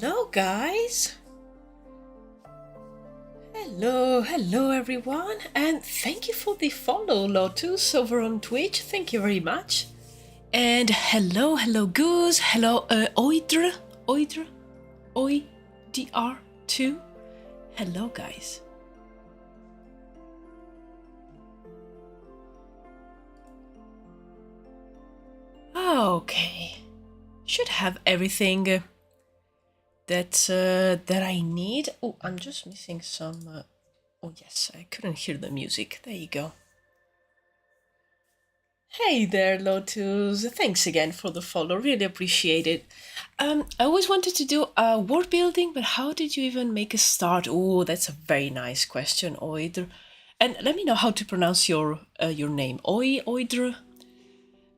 Hello guys! Hello everyone, and thank you for the follow, Lotus, over on Twitch. Thank you very much. And hello Goose, hello Oidr, OIDR2. Hello guys. Okay, should have everything that I need. Oh, I'm just missing some. Oh yes, I couldn't hear the music. There you go. Hey there, Lotus. Thanks again for the follow. Really appreciate it. I always wanted to do a world building, but how did you even make a start? Oh, that's a very nice question, Oidr. And let me know how to pronounce your name. Oidr.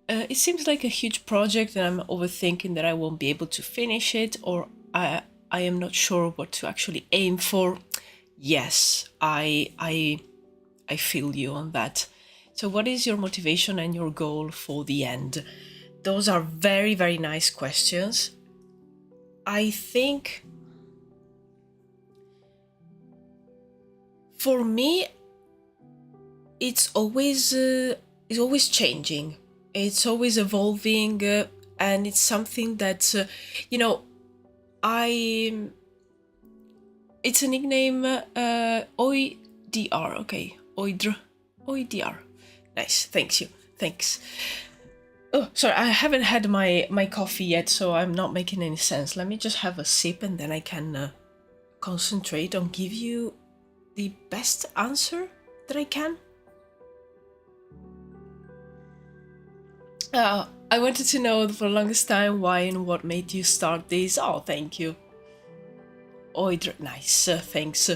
It seems like a huge project, and I'm overthinking that I won't be able to finish it, or I am not sure what to actually aim for. Yes, I feel you on that. So what is your motivation and your goal for the end? Those are very, very nice questions. I think for me, it's always changing. It's always evolving, and it's something that, it's a nickname, OIDR, okay, OIDR. Nice, thanks. Oh, sorry, I haven't had my coffee yet, so I'm not making any sense. Let me just have a sip and then I can concentrate on give you the best answer that I can. I wanted to know for the longest time why and what made you start this. Oh, thank you. Oidr, nice, thanks.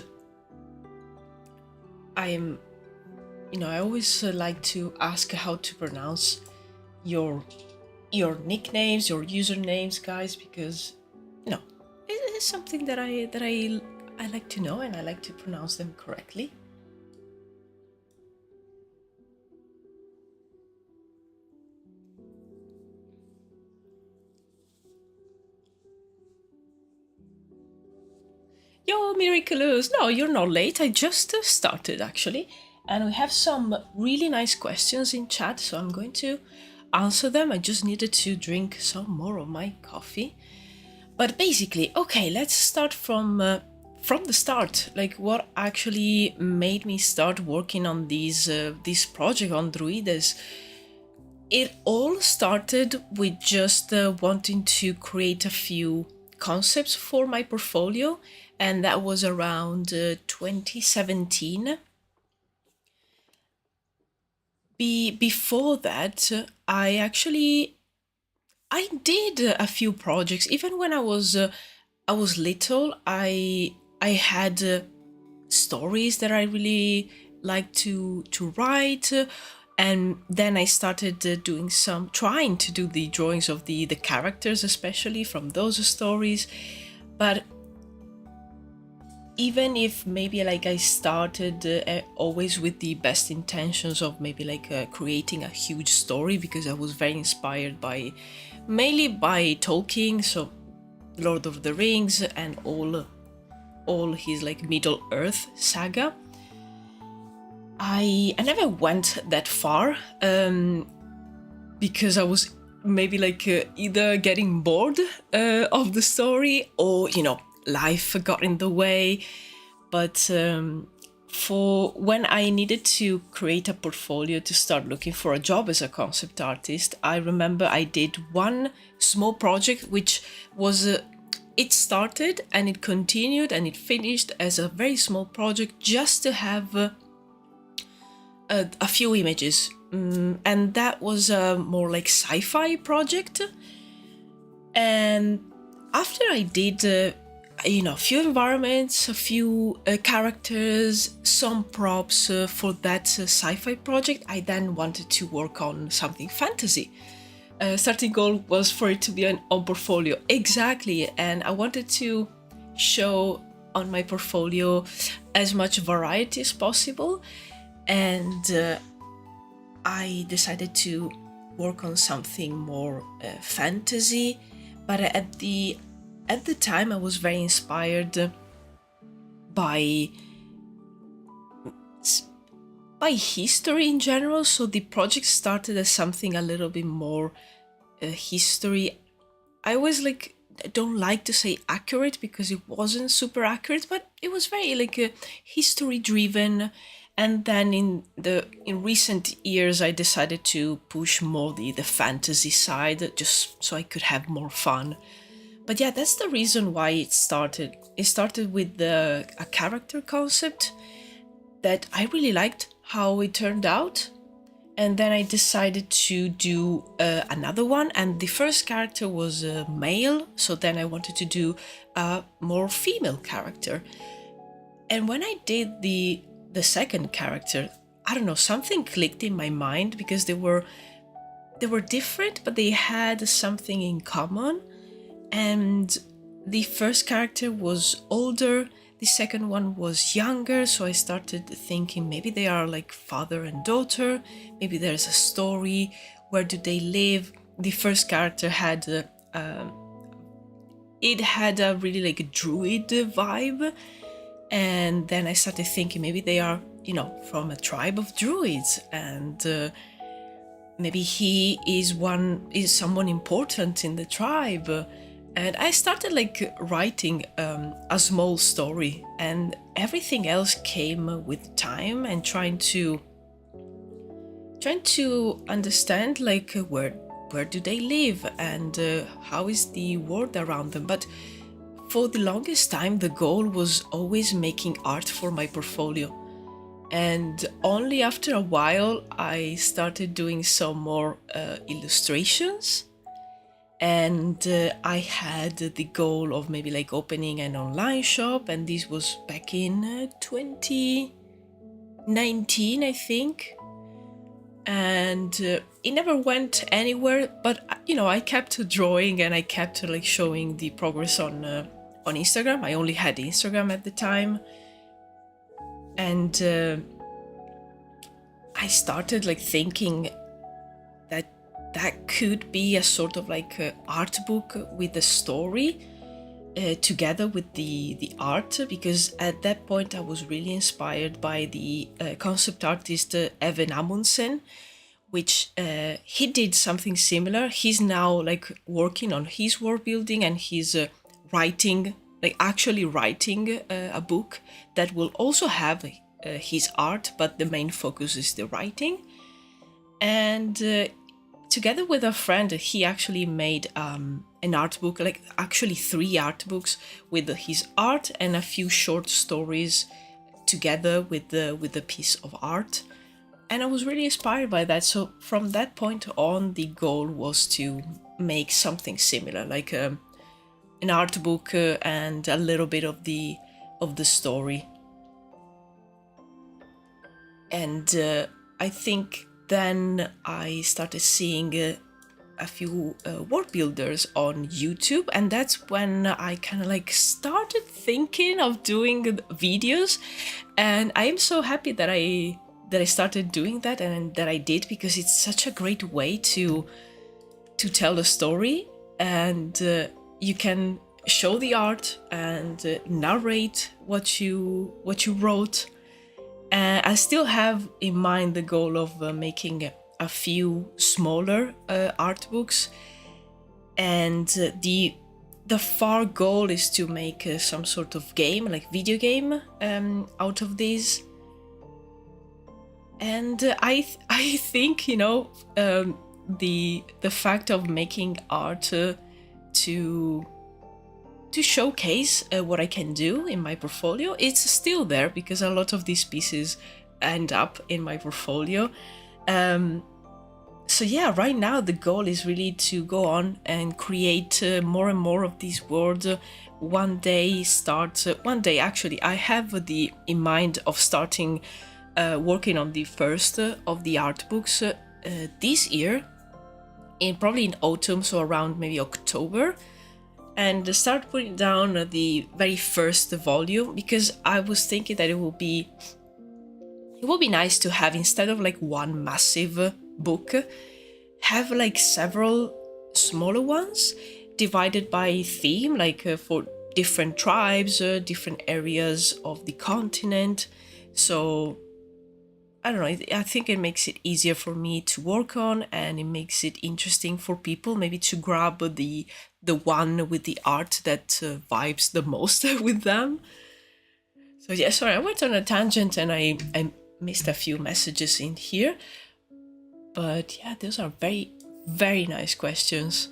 I always like to ask how to pronounce your nicknames, your usernames, guys, because it is something that I like to know, and I like to pronounce them correctly. Yo, Miraculous! No, you're not late. I just started, actually. And we have some really nice questions in chat, so I'm going to answer them. I just needed to drink some more of my coffee. But basically, okay, let's start from the start. Like, what actually made me start working on this project on Druwides? It all started with just wanting to create a few concepts for my portfolio, and that was around 2017. Before that, I did a few projects. Even when I was little, I had stories that I really liked to write, and then I started trying to do the drawings of the characters, especially from those stories. But even if maybe like I started always with the best intentions of maybe like creating a huge story, because I was very inspired mainly by Tolkien, so Lord of the Rings and all his like Middle Earth saga. I never went that far because I was maybe like either getting bored of the story, or life got in the way. But for when I needed to create a portfolio to start looking for a job as a concept artist, I remember I did one small project, which was it started and it continued and it finished as a very small project, just to have a few images, and that was a more like sci-fi project. And after I did a few environments, a few characters, some props for that sci-fi project, I then wanted to work on something fantasy. Starting goal was for it to be on portfolio, exactly, and I wanted to show on my portfolio as much variety as possible. And I decided to work on something more fantasy, but at the at the time I was very inspired by history in general, so the project started as something a little bit more history. I always don't like to say accurate because it wasn't super accurate, but it was very history driven. And then in recent years I decided to push more the fantasy side, just so I could have more fun. But yeah, that's the reason why it started. It started with a character concept that I really liked how it turned out. And then I decided to do another one, and the first character was male, so then I wanted to do a more female character. And when I did the second character, I don't know, something clicked in my mind, because they were different, but they had something in common. And the first character was older, the second one was younger, so I started thinking maybe they are like father and daughter, maybe there's a story, where do they live? The first character had a really a druid vibe, and then I started thinking maybe they are, from a tribe of druids, and maybe he is someone important in the tribe. And I started writing a small story, and everything else came with time, and trying to understand where do they live, and how is the world around them. But for the longest time the goal was always making art for my portfolio, and only after a while I started doing some more illustrations. And I had the goal of maybe opening an online shop, and this was back in 2019, I think. And it never went anywhere, but I kept drawing, and I kept showing the progress on Instagram. I only had Instagram at the time, and I started thinking that could be a sort of art book with a story together with the art, because at that point I was really inspired by the concept artist Evan Amundsen, which he did something similar. He's now working on his world building, and he's writing, actually writing a book that will also have his art, but the main focus is the writing. And together with a friend, he actually made an art book, actually 3 art books with his art and a few short stories together with the piece of art. And I was really inspired by that. So from that point on, the goal was to make something similar, an art book and a little bit of the story. And I think then I started seeing a few world builders on YouTube, and that's when I kind of started thinking of doing videos. And I am so happy that I started doing that, and that I did, because it's such a great way to tell a story, and you can show the art and narrate what you wrote. I still have in mind the goal of making a few smaller art books, and the far goal is to make some sort of game, video game, out of these. And I think the fact of making art to showcase what I can do in my portfolio, it's still there, because a lot of these pieces end up in my portfolio. So yeah, right now the goal is really to go on and create more and more of these worlds. One day actually, I have in mind of starting working on the first of the art books this year, probably in autumn, so around maybe October, and start putting down the very first volume, because I was thinking that it would be nice to have, instead of one massive book, have several smaller ones divided by theme, like for different tribes, different areas of the continent. So I don't know, I think it makes it easier for me to work on, and it makes it interesting for people maybe to grab the one with the art that vibes the most with them. So yeah, sorry, I went on a tangent and I missed a few messages in here. But yeah, those are very, very nice questions.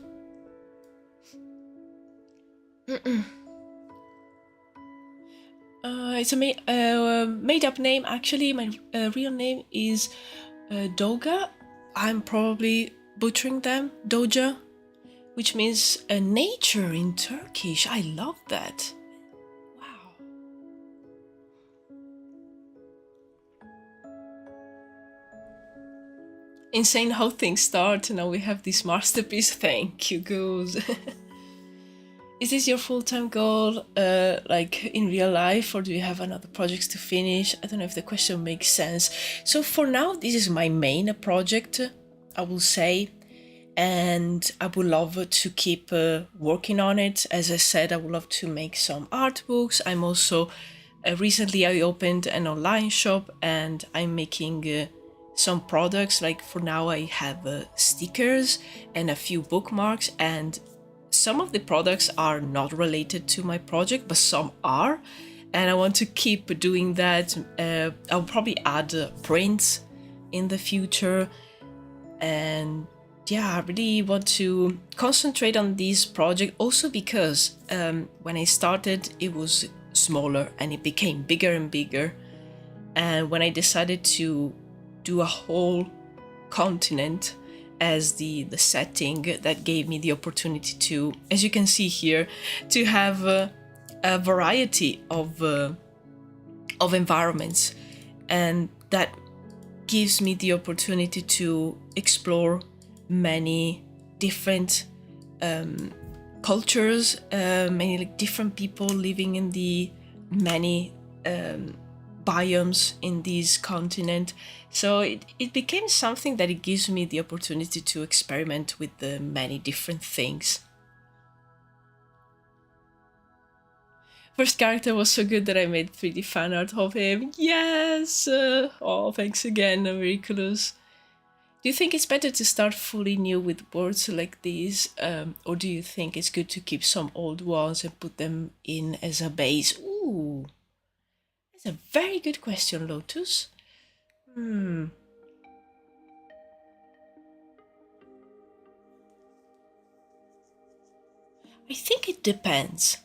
It's a made up name, actually. My real name is Doga. I'm probably butchering them. Doja, which means nature in Turkish. I love that. Wow. Insane how things start. Now we have this masterpiece. Thank you, Goose. Is this your full-time goal, like in real life, or do you have another projects to finish? I don't know if the question makes sense. So for now, this is my main project, I will say, and I would love to keep working on it. As I said, I would love to make some art books. I'm also, recently I opened an online shop and I'm making some products. Like for now I have stickers and a few bookmarks, and some of the products are not related to my project, but some are, and I want to keep doing that. I'll probably add prints in the future, and yeah, I really want to concentrate on this project also because when I started it was smaller and it became bigger and bigger, and when I decided to do a whole continent as the setting, that gave me the opportunity to, as you can see here, to have a variety of environments, and that gives me the opportunity to explore many different cultures, many like different people living in the many biomes in this continent. So it became something that it gives me the opportunity to experiment with the many different things. First character was so good that I made 3D fan art of him. Yes! Oh, thanks again, Miraculous. Do you think it's better to start fully new with boards like these, or do you think it's good to keep some old ones and put them in as a base? Ooh, that's a very good question, Lotus. I think it depends.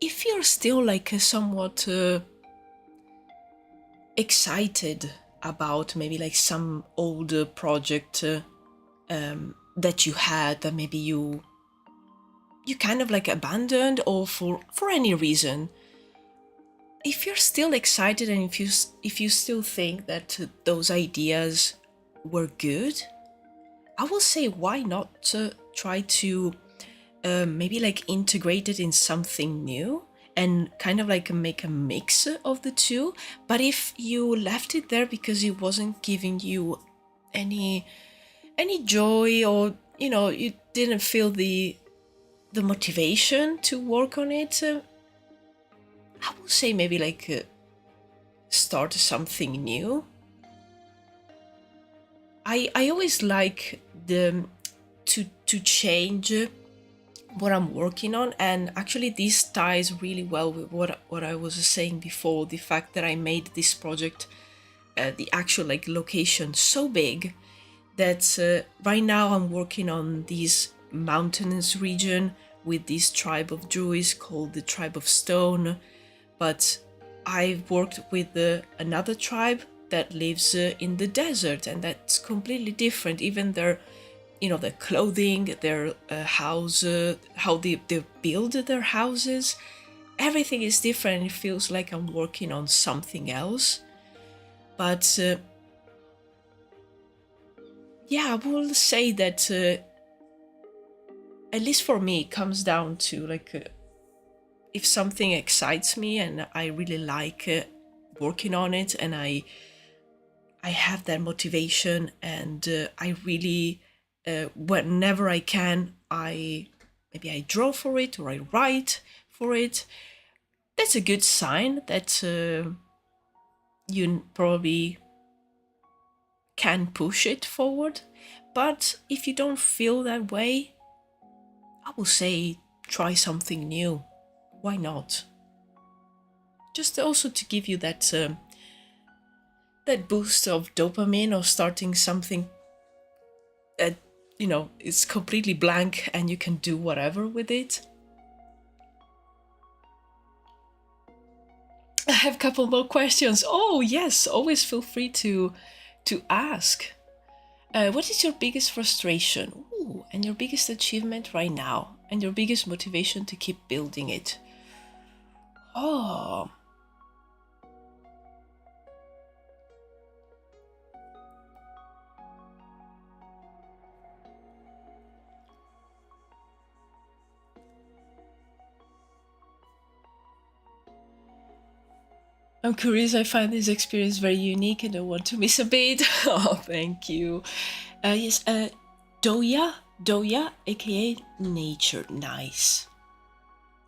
If you're still like somewhat excited about maybe like some older project that you had that maybe you kind of like abandoned, or for any reason, if you're still excited and if you still think that those ideas were good, I will say why not try to maybe like integrate it in something new and kind of like make a mix of the two. But if you left it there because it wasn't giving you any joy, or you didn't feel the motivation to work on it, I will say maybe like start something new. I always like to change what I'm working on, and actually this ties really well with what I was saying before, the fact that I made this project, the actual like location so big that right now I'm working on this mountainous region with this tribe of Druids called the Tribe of Stone, but I've worked with another tribe that lives in the desert, and that's completely different. Even their their clothing, their house, how they build their houses, everything is different. It feels like I'm working on something else. But yeah, I will say that at least for me, it comes down to like if something excites me and I really like working on it, and I have that motivation, and I really whenever I can, maybe I draw for it or I write for it. That's a good sign that you probably can push it forward. But if you don't feel that way, I will say try something new. Why not? Just also to give you that that boost of dopamine of starting something that, you know, is completely blank and you can do whatever with it. I have a couple more questions. Oh yes, always feel free to ask. What is your biggest frustration? Ooh, and your biggest achievement right now? And your biggest motivation to keep building it? Oh. I'm curious, I find this experience very unique and I want to miss a bit. Oh, thank you. Yes, Doya, aka nature. Nice.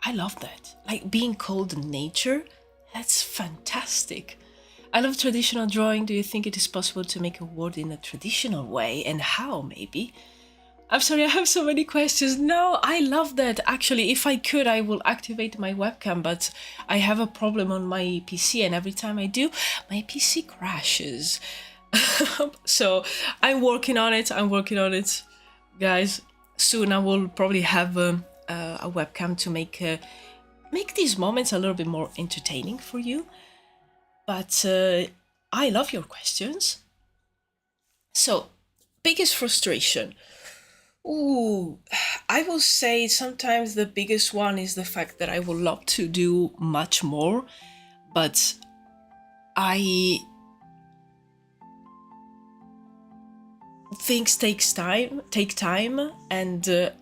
I love that. Like being called nature, that's fantastic. I love traditional drawing. Do you think it is possible to make a word in a traditional way? And how, maybe? I'm sorry, I have so many questions. No, I love that. Actually, if I could, I will activate my webcam, but I have a problem on my PC, and every time I do, my PC crashes. So I'm working on it. Guys. Soon I will probably have a webcam to make these moments a little bit more entertaining for you. But I love your questions. So, biggest frustration. Ooh, I will say sometimes the biggest one is the fact that I would love to do much more, but things take time, and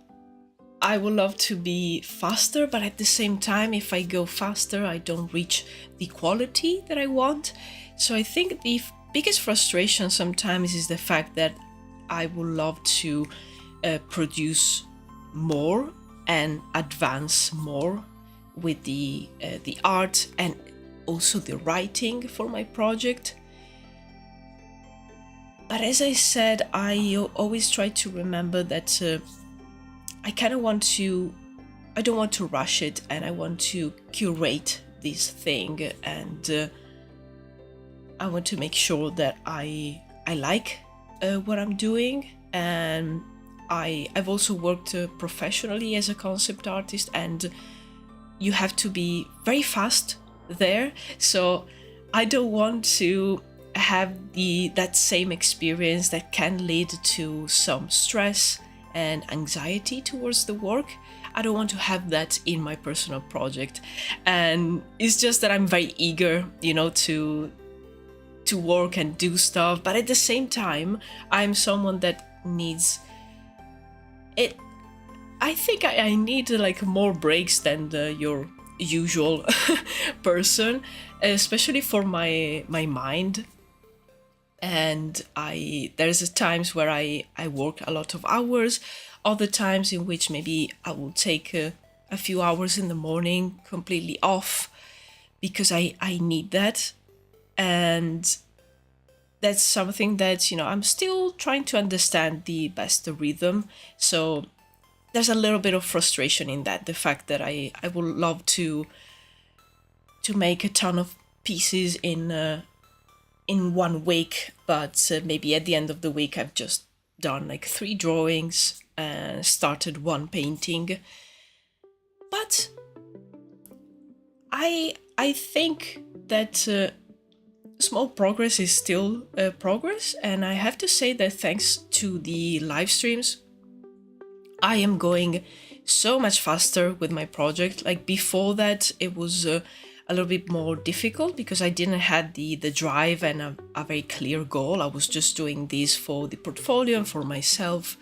I would love to be faster, but at the same time, if I go faster, I don't reach the quality that I want. So I think the biggest frustration sometimes is the fact that I would love to produce more and advance more with the art and also the writing for my project. But as I said, I always try to remember that I don't want to rush it, and I want to curate this thing, and I want to make sure that I like what I'm doing. And I've also worked professionally as a concept artist, and you have to be very fast there. So I don't want to have that same experience that can lead to some stress and anxiety towards the work. I don't want to have that in my personal project. And it's just that I'm very eager, to work and do stuff, but at the same time, I'm someone that needs it. I think I need like more breaks than your usual person, especially for my mind. And there's times where I work a lot of hours, other times in which maybe I will take a few hours in the morning completely off because I need that. And that's something that, I'm still trying to understand the best rhythm. So there's a little bit of frustration in that, the fact that I would love to make a ton of pieces in 1 week, but maybe at the end of the week I've just done like 3 drawings and started 1 painting. But I think that small progress is still progress, and I have to say that thanks to the live streams, I am going so much faster with my project. Like before that, it was a little bit more difficult because I didn't have the drive and a very clear goal. I was just doing this for the portfolio and for myself.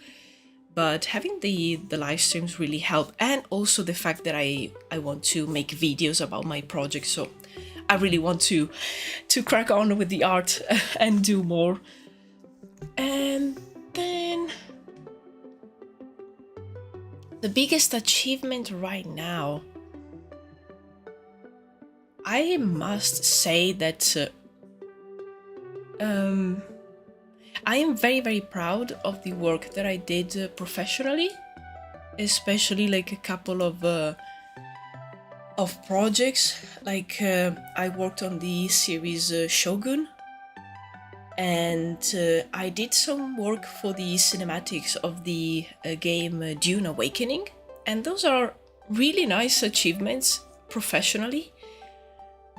But having the live streams really help, and also the fact that I want to make videos about my project. So I really want to crack on with the art and do more. And then The biggest achievement right now, I must say that I am very, very proud of the work that I did professionally, especially like a couple of projects. Like I worked on the series Shogun, and I did some work for the cinematics of the game Dune Awakening, and those are really nice achievements professionally.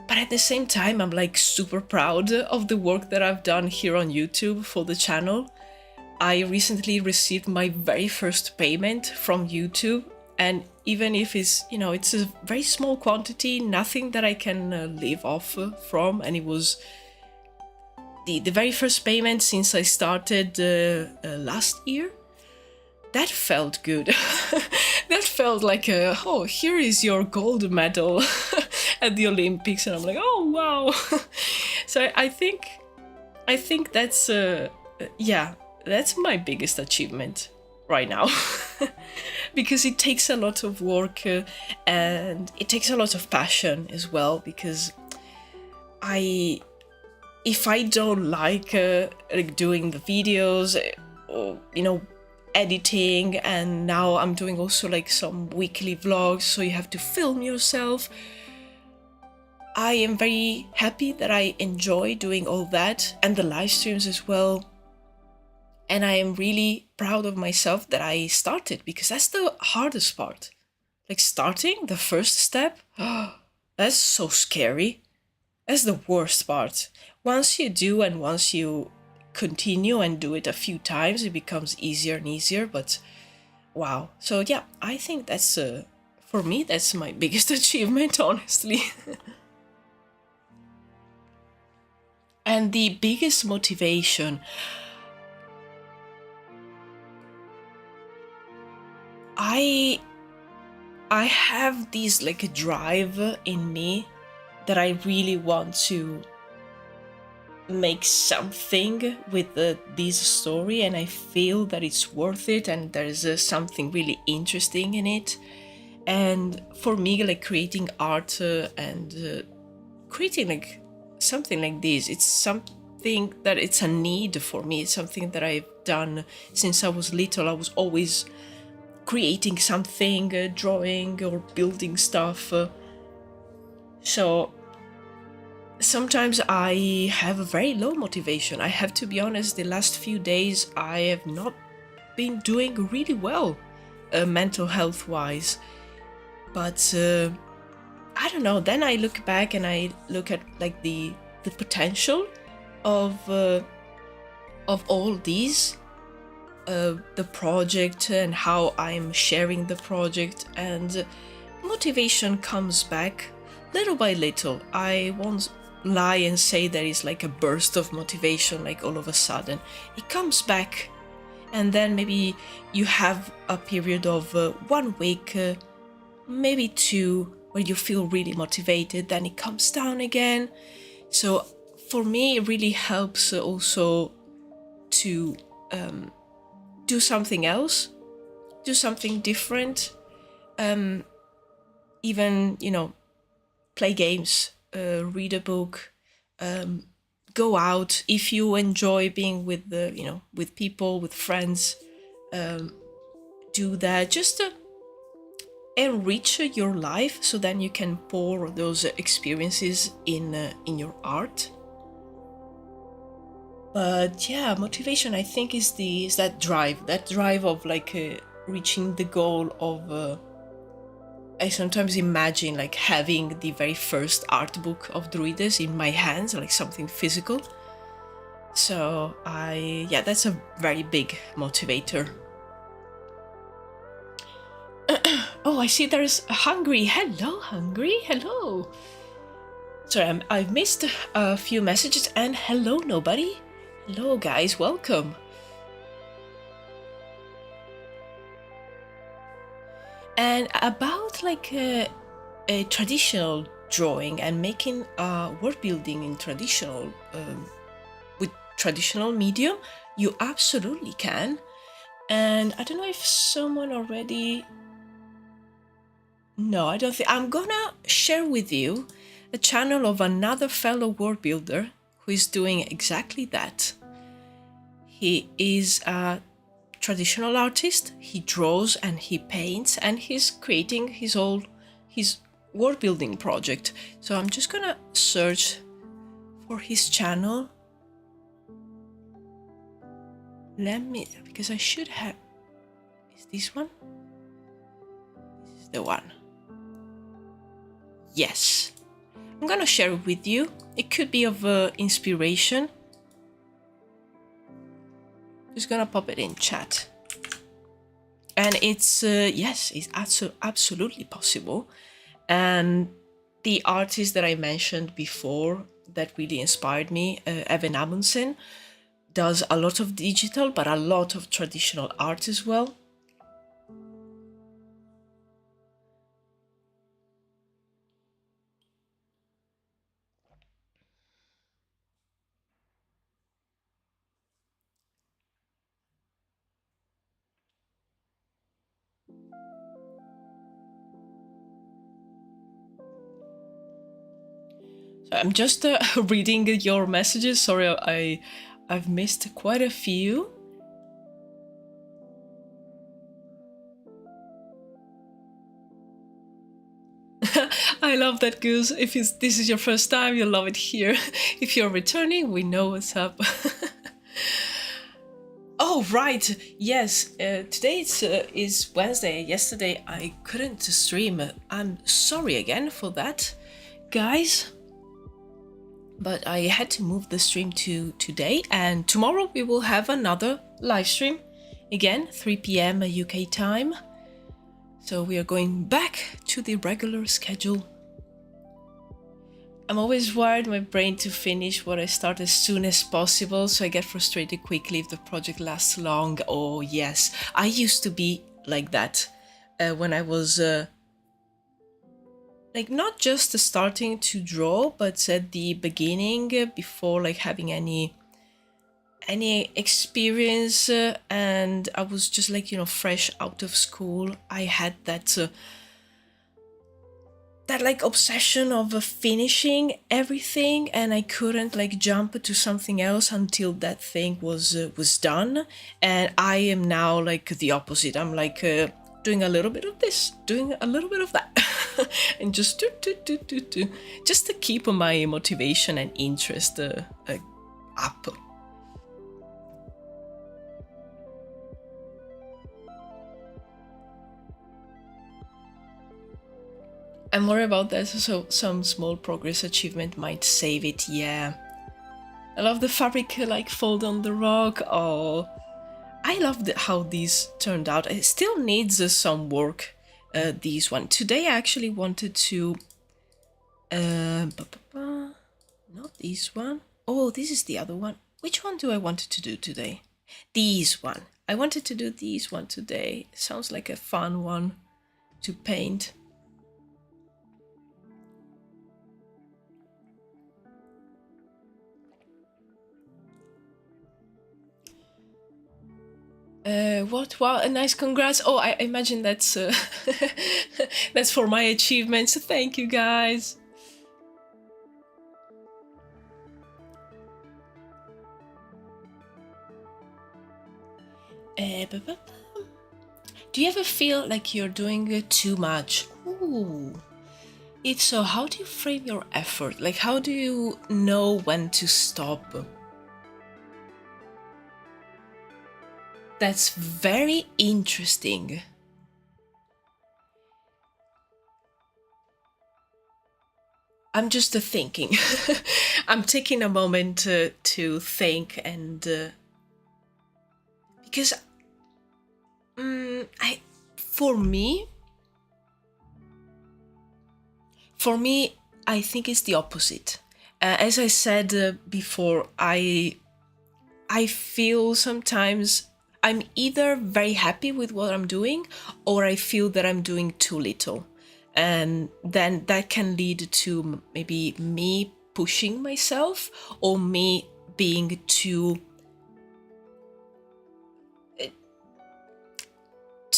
But at the same time, I'm like super proud of the work that I've done here on YouTube for the channel. I recently received my very first payment from YouTube, and even if it's, you know, it's a very small quantity, nothing that I can live off from, and it was the very first payment since I started last year. That felt good. That felt like oh, here is your gold medal at the Olympics, and I'm like, oh wow. So I think that's yeah, that's my biggest achievement right now. Because it takes a lot of work and it takes a lot of passion as well, because if I don't like doing the videos or, you know, editing, and now I'm doing also like some weekly vlogs, so you have to film yourself. I am very happy that I enjoy doing all that, and the live streams as well. And I am really proud of myself that I started, because that's the hardest part. Like starting, the first step, that's so scary. That's the worst part. Once you do, and once you continue and do it a few times, it becomes easier and easier, but wow. So yeah, I think that's for me, that's my biggest achievement, honestly. And the biggest motivation, I have this like a drive in me that I really want to make something with this story, and I feel that it's worth it, and there's something really interesting in it. And for me, like creating art and creating like something like this, it's something that it's a need for me. It's something that I've done since I was little. I was always creating something, drawing or building stuff. So sometimes I have a very low motivation. I have to be honest, the last few days I have not been doing really well mental health wise. But I don't know, then I look back and I look at like the potential of all these, the project and how I'm sharing the project, and motivation comes back little by little. I won't lie and say there is like a burst of motivation, like all of a sudden. It comes back, and then maybe you have a period of 1 week, maybe 2, where you feel really motivated, then it comes down again. So for me, it really helps also to do something else, do something different, even, you know, play games, read a book, go out if you enjoy being with the, you know, with people, with friends. Do that, just to enrich your life, so then you can pour those experiences in your art. But yeah, motivation, I think, is that drive of like reaching the goal of. I sometimes imagine like having the very first art book of Druwides in my hands, like something physical. So yeah, that's a very big motivator. Oh, I see there's Hungry. Hello, Hungry. Hello. Sorry, I've missed a few messages, and hello, nobody. Hello, guys. Welcome. And about like a traditional drawing and making world building in traditional with traditional medium, you absolutely can. And I don't know if someone already No, I don't think. I'm gonna share with you a channel of another fellow world builder who is doing exactly that. He is a traditional artist. He draws and he paints, and he's creating his world building project. So I'm just gonna search for his channel. Because I should have. Is this one? This is the one. Yes. I'm gonna share it with you. It could be of inspiration. Just gonna pop it in chat. And it's, yes, it's absolutely possible. And the artist that I mentioned before that really inspired me, Evan Amundsen, does a lot of digital, but a lot of traditional art as well. So I'm just reading your messages. Sorry, I've missed quite a few. I love that, Goose. If this is your first time, you'll love it here. If you're returning, we know what's up. Oh, right. Yes, today is Wednesday. Yesterday I couldn't stream. I'm sorry again for that, guys. But I had to move the stream to today, and tomorrow we will have another live stream. Again, 3 p.m. UK time. So we are going back to the regular schedule. I'm always wired my brain to finish what I start as soon as possible, so I get frustrated quickly if the project lasts long. Oh yes, I used to be like that when I was like not just starting to draw, but at the beginning, before like having any experience, and I was just like, you know, fresh out of school. I had that like obsession of finishing everything, and I couldn't like jump to something else until that thing was done. And I am now like the opposite. I'm like doing a little bit of this, doing a little bit of that, and just do, just to keep my motivation and interest up. I'm worried about that, so some small progress achievement might save it, yeah. I love the fabric like fold on the rock. Oh, I love how these turned out. It still needs some work, these one. Today I actually wanted to... not this one. Oh, this is the other one. Which one do I wanted to do today? These one. I wanted to do these one today. Sounds like a fun one to paint. What? Wow, a nice congrats. Oh, I imagine that's that's for my achievements. Thank you, guys. Do you ever feel like you're doing too much? Ooh. If so, how do you frame your effort? Like, how do you know when to stop? That's very interesting. I'm just thinking. I'm taking a moment to think, and because for me, I think it's the opposite. As I said before, I feel sometimes I'm either very happy with what I'm doing, or I feel that I'm doing too little. And then that can lead to maybe me pushing myself, or me being too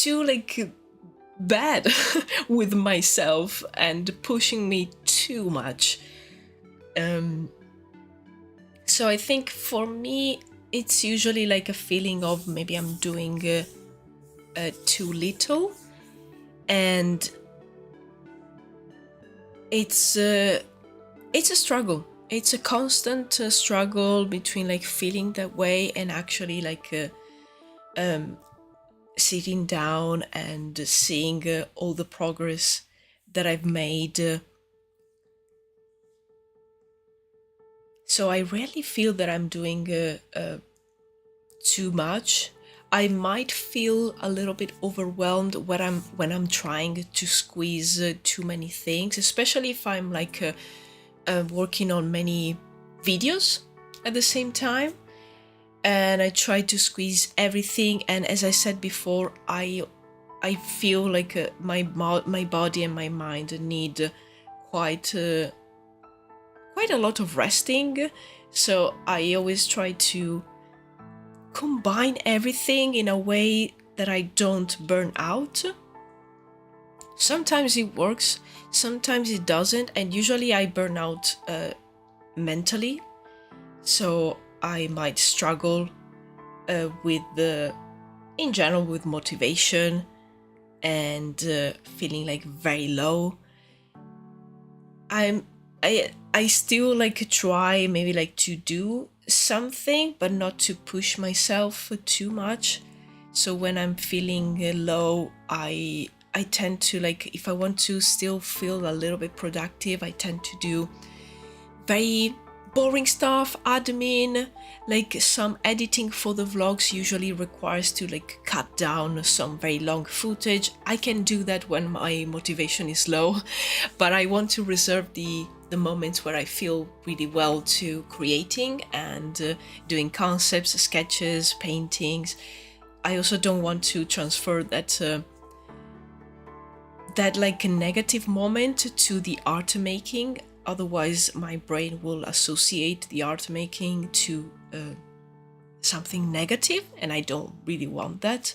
like bad with myself and pushing me too much. So I think for me, it's usually like a feeling of maybe I'm doing too little, and it's a struggle. It's a constant struggle between like feeling that way and actually like sitting down and seeing all the progress that I've made. So I rarely feel that I'm doing too much. I might feel a little bit overwhelmed when I'm trying to squeeze too many things, especially if I'm like working on many videos at the same time, and I try to squeeze everything. And as I said before, I feel like my body and my mind need quite a lot of resting. So I always try to combine everything in a way that I don't burn out. Sometimes it works, sometimes it doesn't, and usually I burn out mentally. So I might struggle in general with motivation and feeling like very low. I still like try maybe like to do something, but not to push myself too much. So when I'm feeling low, I tend to like, if I want to still feel a little bit productive, I tend to do very boring stuff, admin, like some editing for the vlogs usually requires to like cut down some very long footage. I can do that when my motivation is low, but I want to reserve the moments where I feel really well to creating and doing concepts, sketches, paintings. I also don't want to transfer that like a negative moment to the art making. Otherwise, my brain will associate the art making to something negative, and I don't really want that.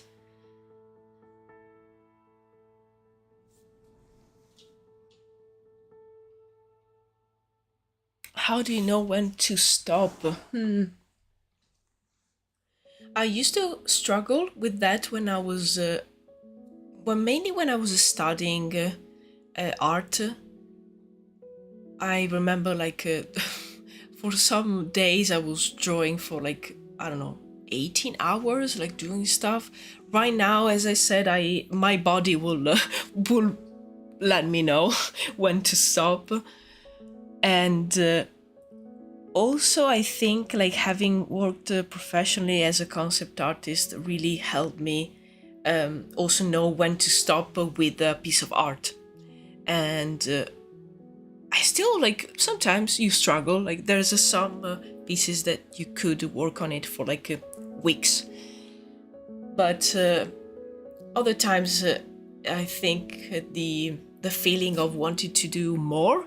How do you know when to stop? I used to struggle with that when I was, mainly when I was studying art. I remember like for some days I was drawing for like, I don't know, 18 hours, like doing stuff. Right now, as I said, my body will let me know when to stop. And also I think like having worked professionally as a concept artist really helped me also know when to stop with a piece of art. And I still like, sometimes you struggle, like there's some pieces that you could work on it for like weeks, but other times I think the feeling of wanting to do more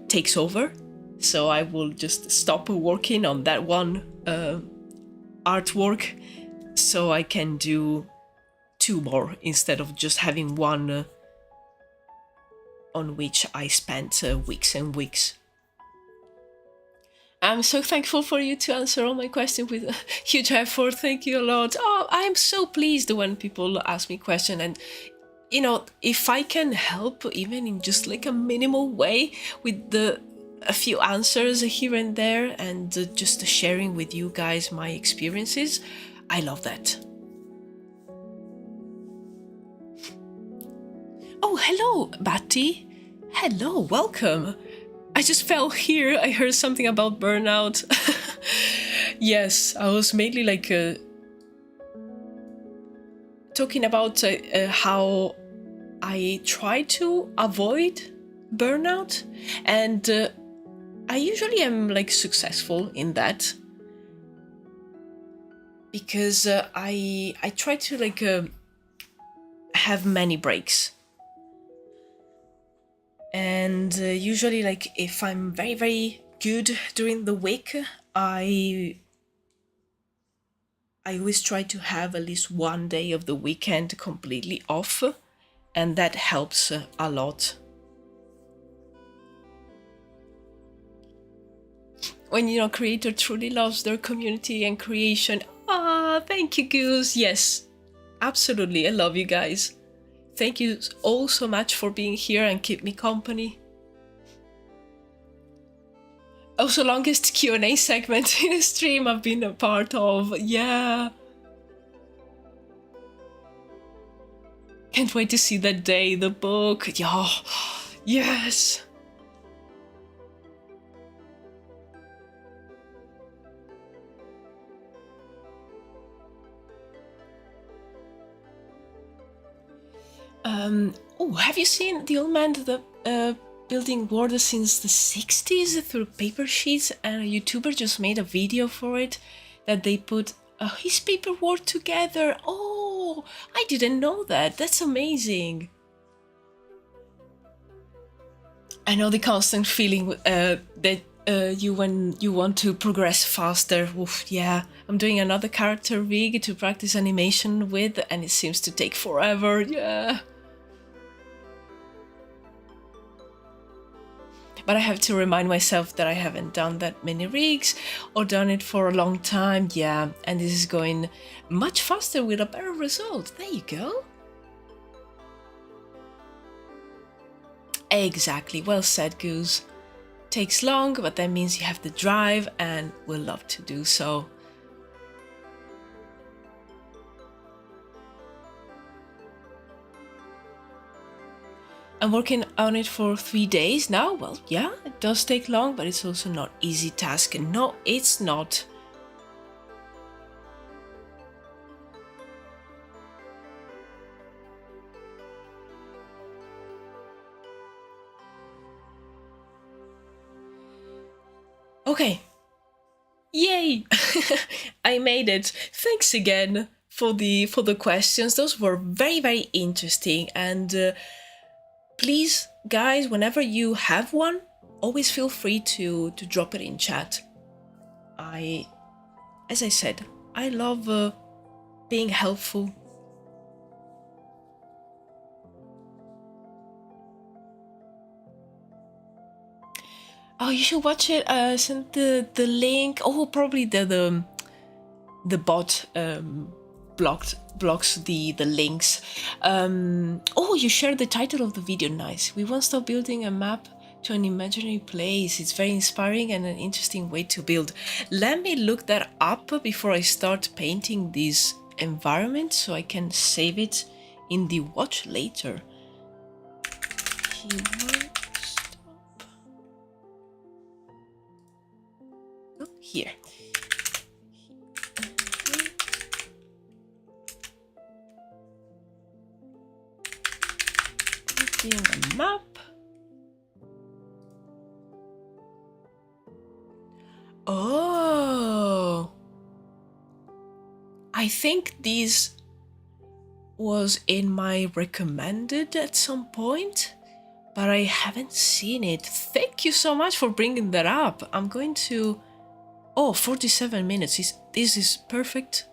takes over. So I will just stop working on that one artwork so I can do two more instead of just having one on which I spent weeks and weeks. I'm so thankful for you to answer all my questions with huge effort. Thank you a lot. Oh, I'm so pleased when people ask me questions, and you know, if I can help even in just like a minimal way with a few answers here and there, and just sharing with you guys my experiences, I love that. Oh, hello, Batty. Hello, welcome. I just fell here. I heard something about burnout. Yes, I was mainly like talking about how I try to avoid burnout, and I usually am like successful in that because I try to like have many breaks. And usually, like, if I'm very, very good during the week, I always try to have at least one day of the weekend completely off. and that helps a lot. When, you know, creator truly loves their community and creation. Ah, thank you, Goose. Yes, absolutely. I love you guys. Thank you all so much for being here and keep me company. Also, longest Q&A segment in a stream I've been a part of. Yeah. Can't wait to see that day, the book. Yeah. Yes. Oh, have you seen the old man building borders since the 60s through paper sheets? And a YouTuber just made a video for it that they put his paperwork together. Oh, I didn't know that. That's amazing. I know the constant feeling that you when you want to progress faster. Oof, yeah, I'm doing another character rig to practice animation with, and it seems to take forever. Yeah. But I have to remind myself that I haven't done that many rigs or done it for a long time. Yeah, and this is going much faster with a better result. There you go. Exactly, well said, Goose. Takes long, but that means you have the drive and will love to do so. I'm working on it for 3 days now. Well, yeah, it does take long, but it's also not easy task. No, it's not. Okay. Yay! I made it. Thanks again for the questions. Those were very, very interesting. And please, guys, whenever you have one, always feel free to drop it in chat. As I said, I love being helpful. Oh, you should watch it. Send the link. Oh, probably the bot blocks the links. Oh, you shared the title of the video. Nice. We won't stop building a map to an imaginary place. It's very inspiring and an interesting way to build. Let me look that up before I start painting this environment so I can save it in the watch later. Here. Putting a map. Oh, I think this was in my recommended at some point, but I haven't seen it. Thank you so much for bringing that up. I'm going to... Oh, 47 minutes. This is perfect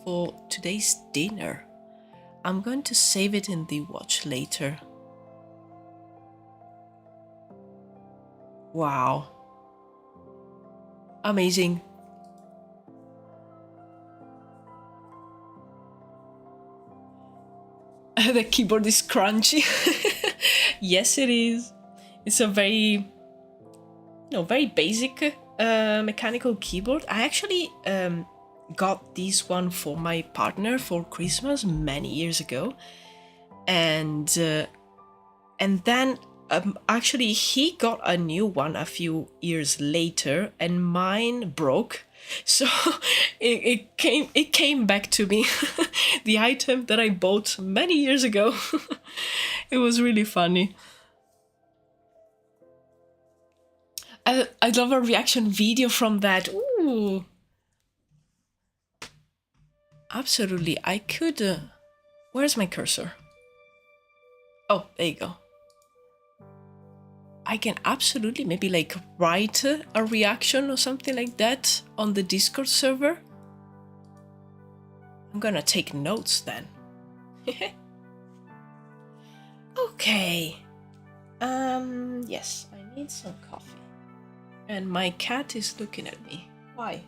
for today's dinner. I'm going to save it in the watch later. Wow. Amazing. The keyboard is crunchy. Yes, it is. It's a very, very basic mechanical keyboard. I actually got this one for my partner for Christmas many years ago, and then actually he got a new one a few years later, and mine broke. So it came back to me, the item that I bought many years ago. It was really funny. I'd love a reaction video from that. Ooh. Absolutely, I could... where's my cursor? Oh, there you go. I can absolutely maybe like write a reaction or something like that on the Discord server. I'm gonna take notes then. Okay. Yes, I need some coffee. And my cat is looking at me. Why?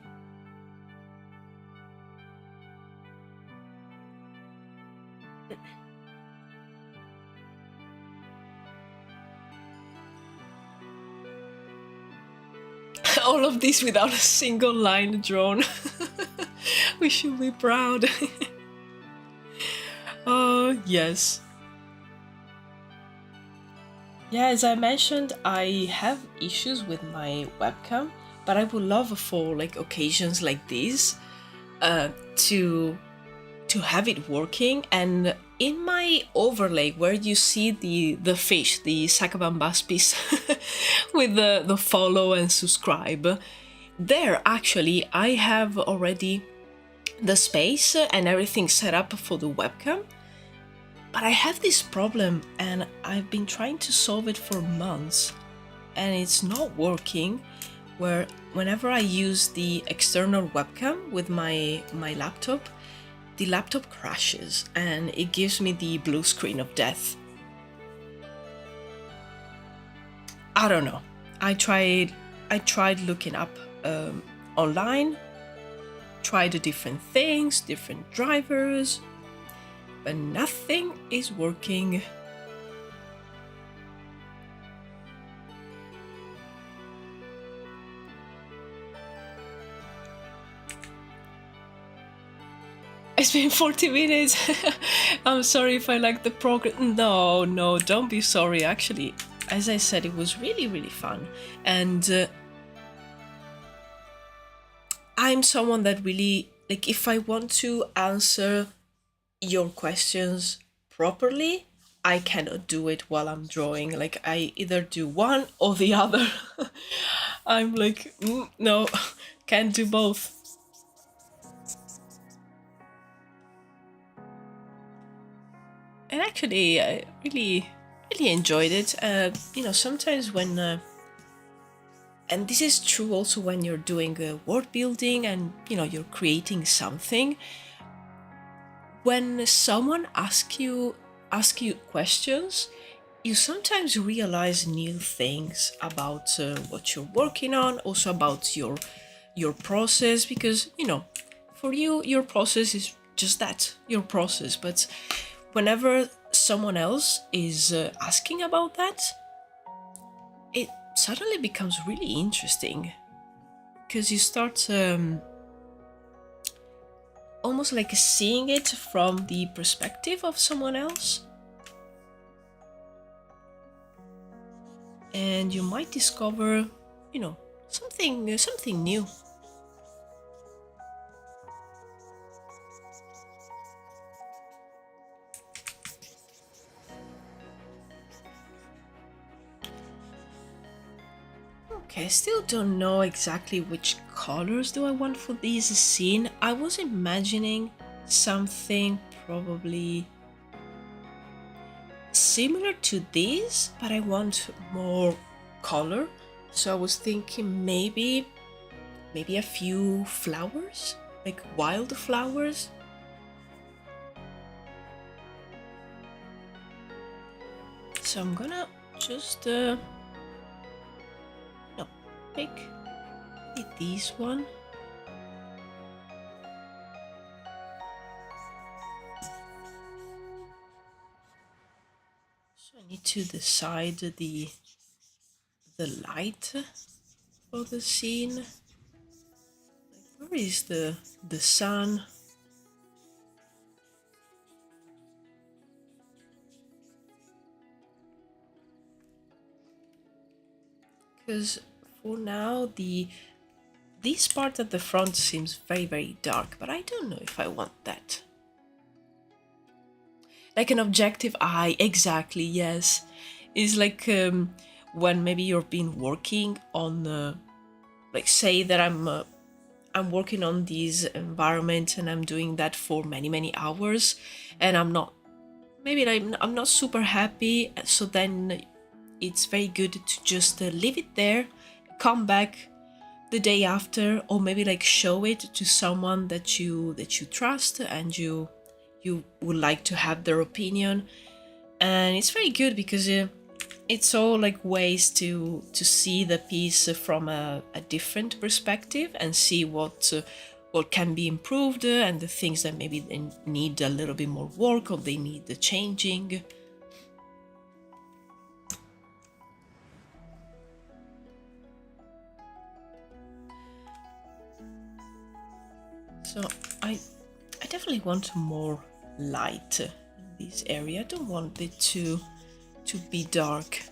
All of this without a single line drawn. We should be proud. Oh, yes. Yeah, as I mentioned, I have issues with my webcam, but I would love for like occasions like these to have it working. And in my overlay where you see the fish, the Sakabambaspis with the follow and subscribe, there actually I have already the space and everything set up for the webcam. But I have this problem and I've been trying to solve it for months and it's not working, where whenever I use the external webcam with my laptop, the laptop crashes and it gives me the blue screen of death. I don't know. I tried looking up online, tried different things, different drivers, but nothing is working. It's been 40 minutes. I'm sorry if I like the progress. No, don't be sorry. Actually, as I said, it was really, really fun. And I'm someone that really, like, if I want to answer your questions properly, I cannot do it while I'm drawing. Like, I either do one or the other. I'm like, no, can't do both. And actually, I really enjoyed it. You know, sometimes when, and this is true also when you're doing world building and, you know, you're creating something, when someone asks you questions, you sometimes realize new things about what you're working on, also about your process, because, you know, for you, your process is just that, your process. But whenever someone else is asking about that, it suddenly becomes really interesting, because you start almost like seeing it from the perspective of someone else, and you might discover, you know, something new. Okay, I still don't know exactly which colors do I want for this scene. I was imagining something probably similar to this, but I want more color. So I was thinking maybe a few flowers, like wild flowers. So I'm gonna just pick this one. So I need to decide the light for the scene. Like, where is the sun? Because for now this part at the front seems very, very dark, but I don't know if I want that. Like an objective eye, exactly, yes. It's like when maybe you've been working on, like, say that I'm working on this environment and I'm doing that for many, many hours, and I'm not super happy. So then it's very good to just leave it there, come back the day after, or maybe like show it to someone that you trust and you would like to have their opinion. and it's very good because it's all like ways to see the piece from a different perspective and see what can be improved and the things that maybe they need a little bit more work or they need the changing. So I definitely want more light in this area. I don't want it to be dark.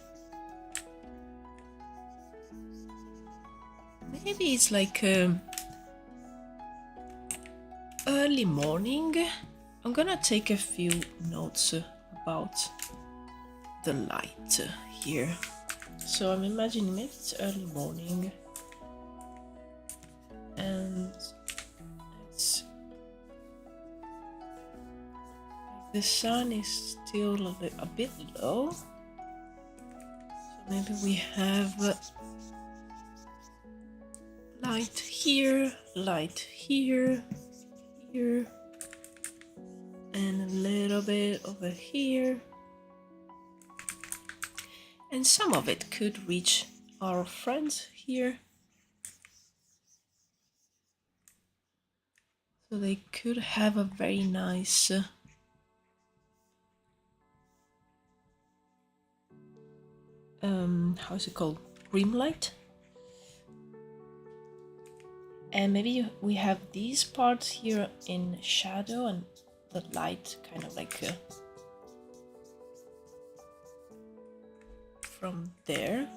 Maybe it's like early morning. I'm gonna take a few notes about the light here. So I'm imagining maybe it's early morning and it's the sun is still a bit low. So maybe we have light here, here, and a little bit over here. And some of it could reach our friends here. So they could have a very nice how's it called? Rim light. And maybe we have these parts here in shadow and the light kind of like from there.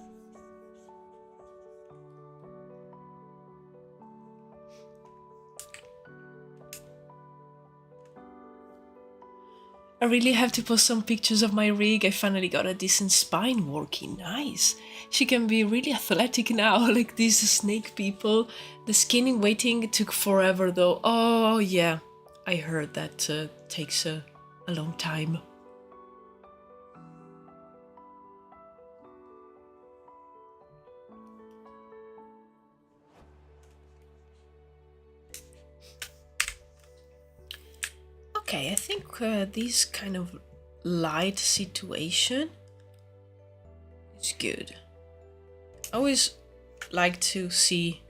I really have to post some pictures of my rig. I finally got a decent spine working. Nice. She can be really athletic now, like these snake people. The skinning waiting took forever though. Oh yeah, I heard that takes a long time. Okay, I think this kind of light situation is good. I always like to see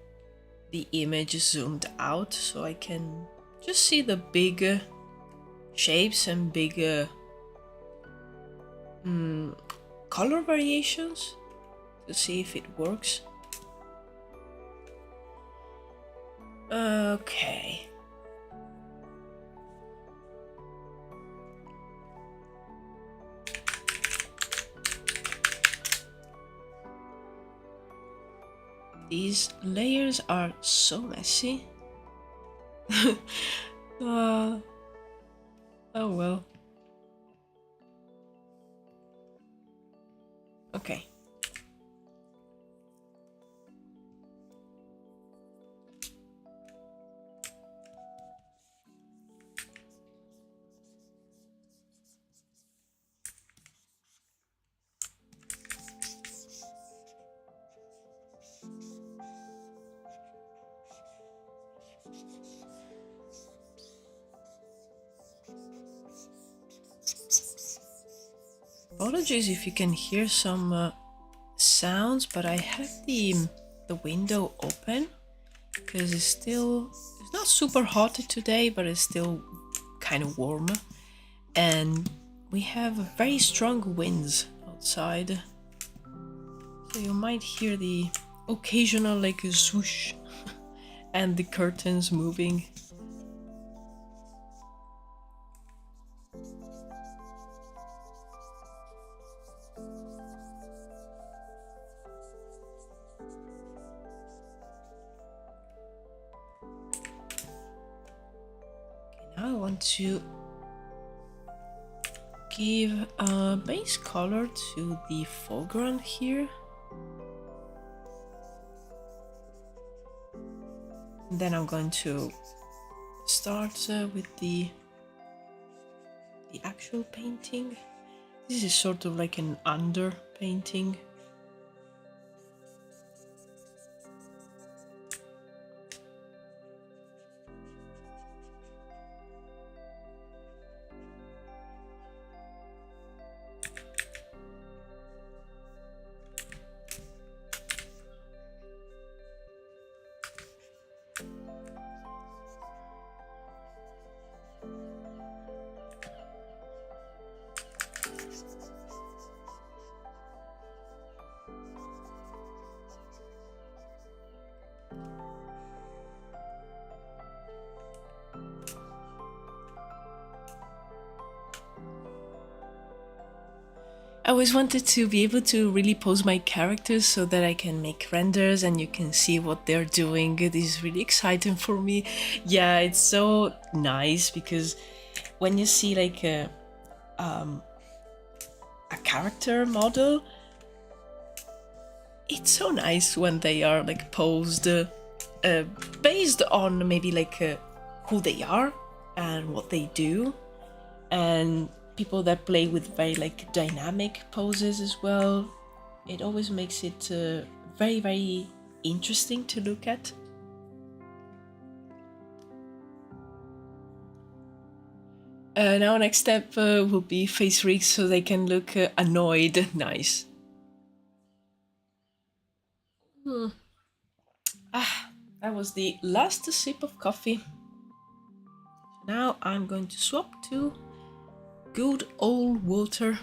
the image zoomed out so I can just see the big shapes and big color variations to see if it works. Okay. These layers are so messy. Oh well. Okay. Apologies if you can hear some sounds, but I have the window open because it's not super hot today, but it's still kind of warm, and we have very strong winds outside, so you might hear the occasional like swoosh and the curtains moving. I want to give a base color to the foreground here. And then I'm going to start with the actual painting. This is sort of like an under painting. I always wanted to be able to really pose my characters so that I can make renders and you can see what they're doing. It is really exciting for me. Yeah, it's so nice because when you see like a character model, it's so nice when they are like posed based on maybe like who they are and what they do, and people that play with very like dynamic poses as well. It always makes it very, very interesting to look at. Now next step will be face rigs so they can look annoyed. Nice. That was the last sip of coffee. Now I'm going to swap to good old water.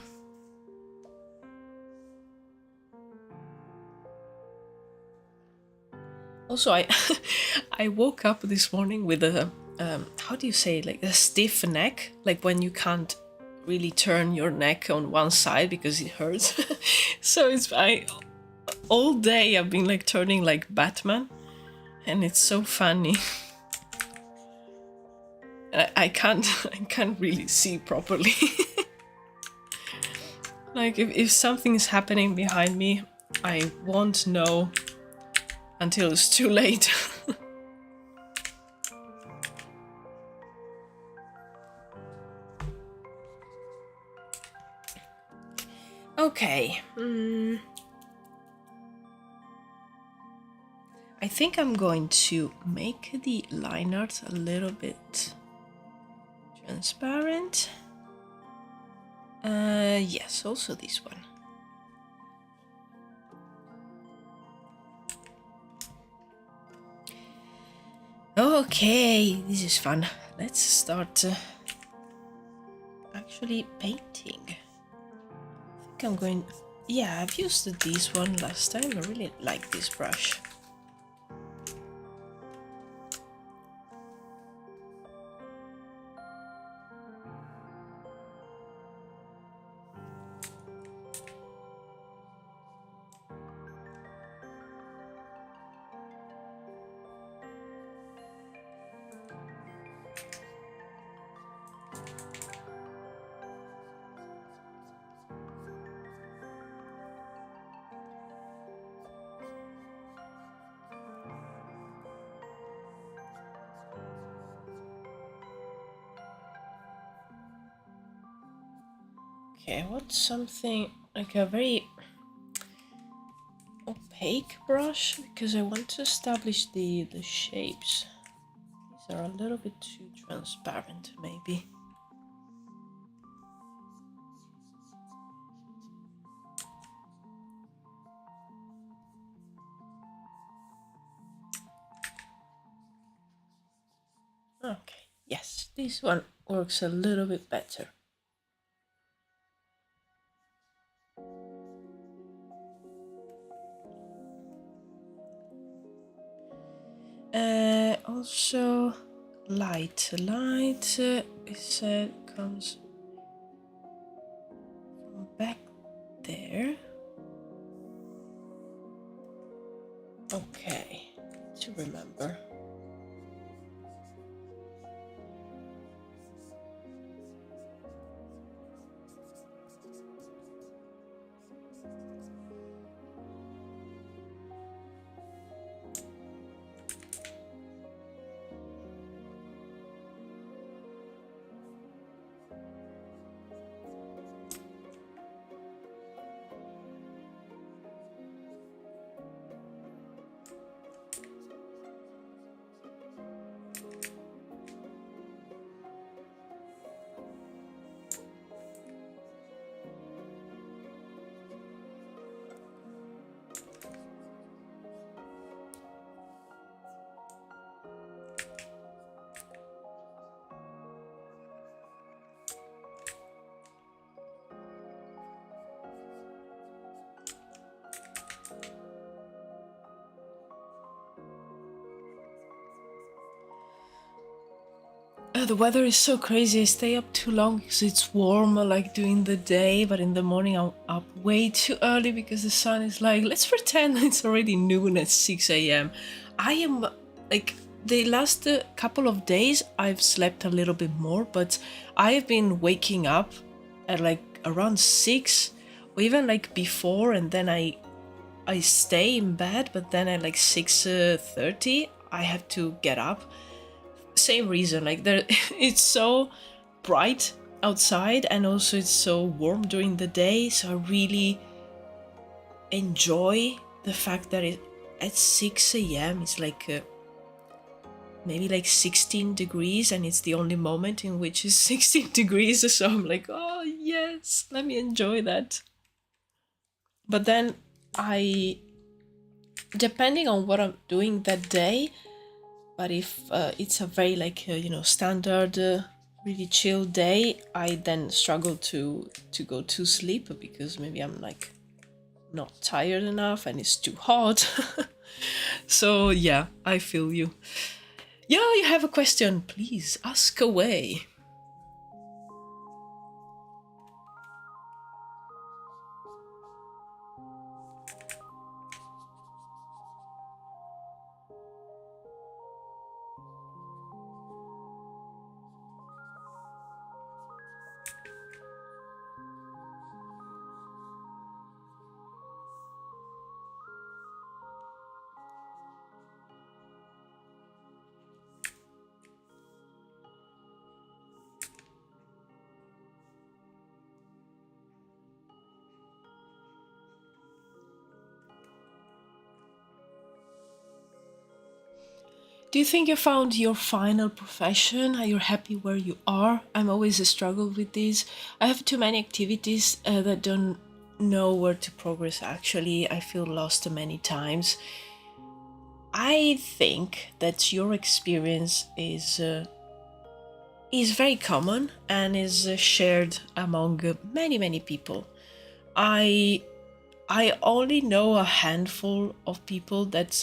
Also, I woke up this morning with a how do you say, like a stiff neck, like when you can't really turn your neck on one side because it hurts. So all day I've been like turning like Batman, and it's so funny. I can't really see properly. Like if something is happening behind me, I won't know until it's too late. Okay. I think I'm going to make the line art a little bit transparent. Yes, also this one. Okay, this is fun. Let's start actually painting. I think I'm going... Yeah, I've used this one last time. I really like this brush. Okay, I want something like a very opaque brush because I want to establish the shapes. These are a little bit too transparent, maybe. Okay, yes, this one works a little bit better. Also, light comes from back there. Okay, to remember. The weather is so crazy. I stay up too long because it's warm, like during the day, but in the morning I'm up way too early because the sun is like, let's pretend it's already noon at 6 a.m. I am like, the last couple of days I've slept a little bit more, but I have been waking up at like around 6 or even like before, and then I stay in bed, but then at like 6:30 I have to get up. Same reason, like there it's so bright outside and also it's so warm during the day, so I really enjoy the fact that at 6 a.m. it's like maybe like 16 degrees and it's the only moment in which it's 16 degrees, so I'm like, oh yes, let me enjoy that. But then depending on what I'm doing that day, but if it's a very like standard really chill day, I then struggle to go to sleep because maybe I'm like not tired enough and it's too hot. So yeah, I feel you. Yeah, you have a question, please ask away. Do you think you found your final profession? Are you happy where you are? I'm always a struggle with this. I have too many activities that don't know where to progress actually. I feel lost many times. I think that your experience is very common and is shared among many people. I only know a handful of people that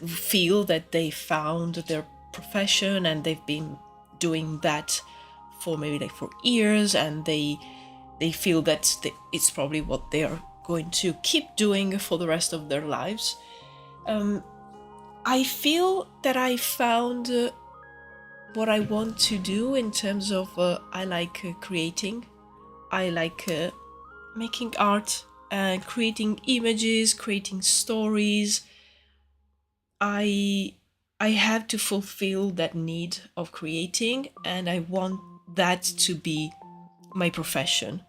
feel that they found their profession and they've been doing that for maybe like for years, and they feel that it's probably what they are going to keep doing for the rest of their lives. I feel that I found what I want to do in terms of I like creating. I like making art and creating images, creating stories. I have to fulfill that need of creating, and I want that to be my profession.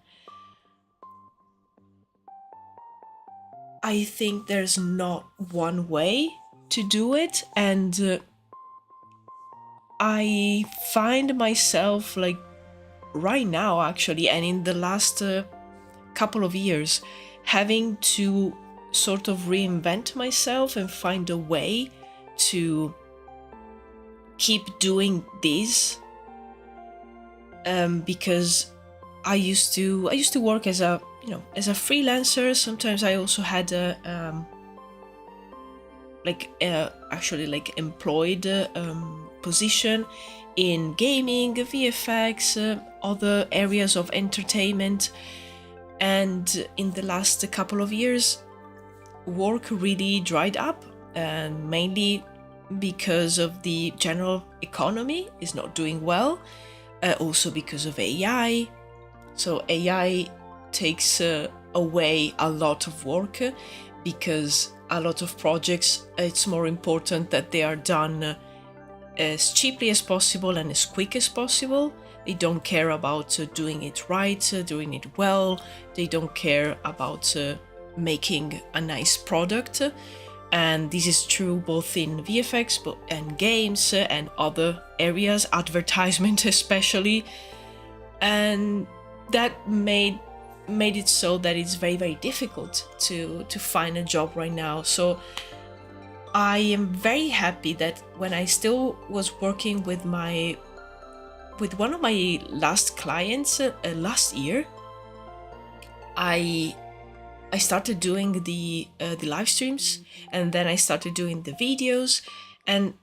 I think there's not one way to do it, and I find myself like right now actually, and in the last couple of years, having to sort of reinvent myself and find a way to keep doing this, because I used to work as a freelancer. Sometimes I also had a actually like employed position in gaming, VFX, other areas of entertainment. And in the last couple of years, work really dried up, and mainly because of the general economy is not doing well, also because of AI. So AI takes away a lot of work because a lot of projects, it's more important that they are done as cheaply as possible and as quick as possible. They don't care about doing it right, doing it well. They don't care about making a nice product. And this is true both in VFX and games and other areas, advertisement especially. And that made it so that it's very difficult to find a job right now. So I am very happy that when I still was working with one of my last clients last year, I started doing the live streams, and then I started doing the videos, and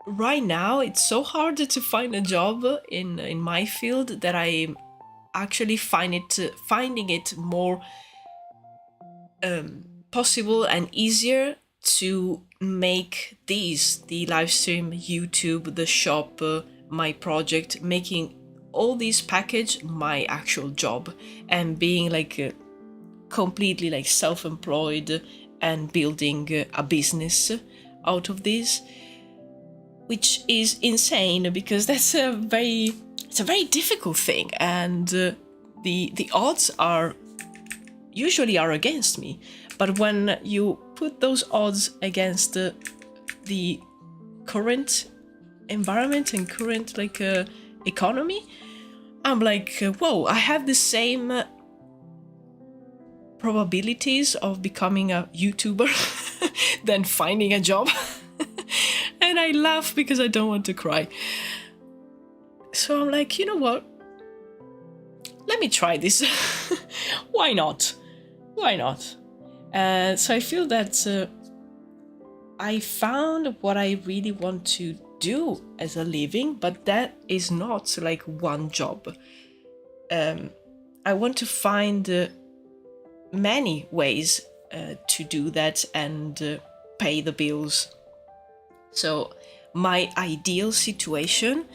right now it's so hard to find a job in my field that I actually finding it more possible and easier to make the live stream, YouTube, the shop, my project, making all these package my actual job, and being like completely like self-employed and building a business out of this, which is insane because it's a very difficult thing, and the odds are usually against me. But when you put those odds against the current environment and current like economy, I'm like, whoa, I have the same probabilities of becoming a YouTuber than finding a job. And I laugh because I don't want to cry. So I'm like, you know what? Let me try this. Why not? Why not? So I feel that I found what I really want to do as a living, but that is not like one job. I want to find many ways to do that and pay the bills. So my ideal situation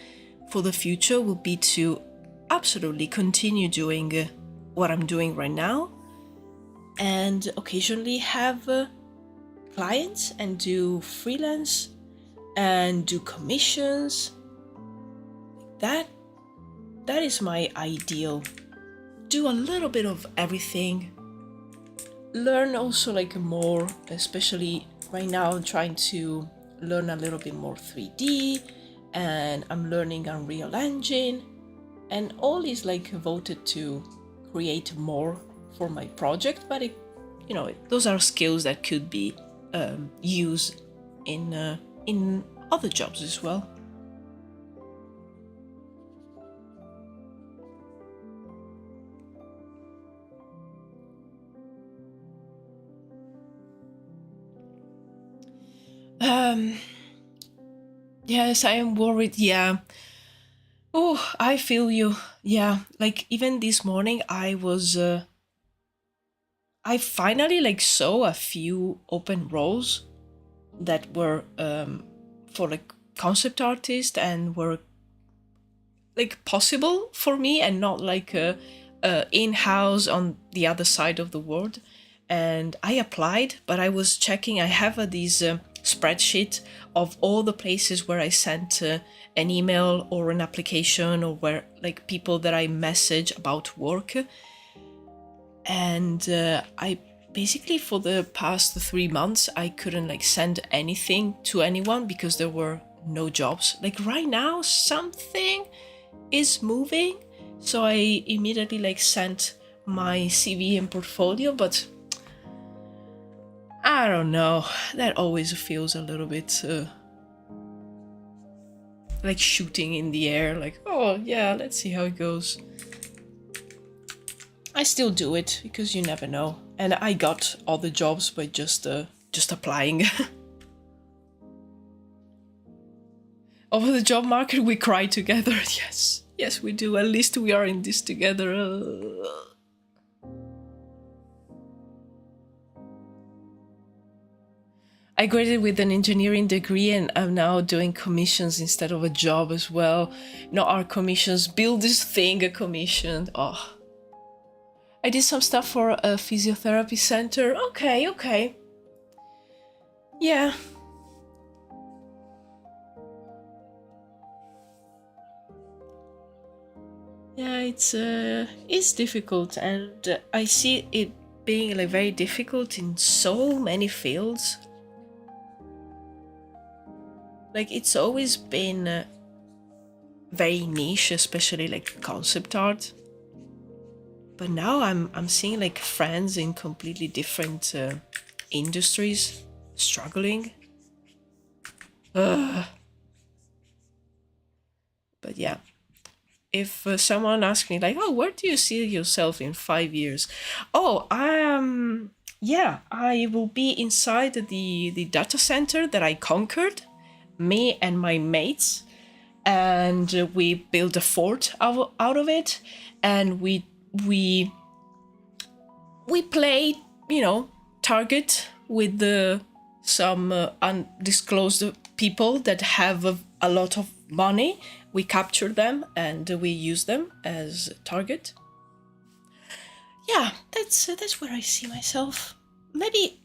for the future will be to absolutely continue doing what I'm doing right now, and occasionally have clients and do freelance and do commissions. That is my ideal. Do a little bit of everything. Learn also like more, especially right now I'm trying to learn a little bit more 3D, and I'm learning Unreal Engine, and all is like voted to create more for my project. But those are skills that could be used in other jobs as well. Yes, I am worried. Yeah. Oh, I feel you. Yeah, like even this morning I was I finally like saw a few open roles that were for like concept artists and were like possible for me, and not like in-house on the other side of the world. And I applied, but I was checking, I have these spreadsheet of all the places where I sent an email or an application, or where like people that I message about work. And I basically, for the past 3 months, I couldn't like send anything to anyone because there were no jobs. Like right now something is moving, so I immediately like sent my CV and portfolio, but I don't know, that always feels a little bit like shooting in the air, like, oh yeah, let's see how it goes. I still do it because you never know, and I got all the jobs by just applying. Over the job market, we cry together. Yes, we do. At least we are in this together. I graduated with an engineering degree, and I'm now doing commissions instead of a job as well. Not our commissions, build this thing a commission. Oh, I did some stuff for a physiotherapy center. Okay. Yeah. Yeah, it's difficult, and I see it being like very difficult in so many fields. Like it's always been very niche, especially like concept art. But now I'm seeing like friends in completely different industries struggling. But yeah, if someone asks me like, oh, where do you see yourself in 5 years? Oh, I will be inside the data center that I conquered, me and my mates, and we built a fort out of it, and we played, target with some undisclosed people that have a lot of money. We capture them and we use them as target. Yeah, that's where I see myself. Maybe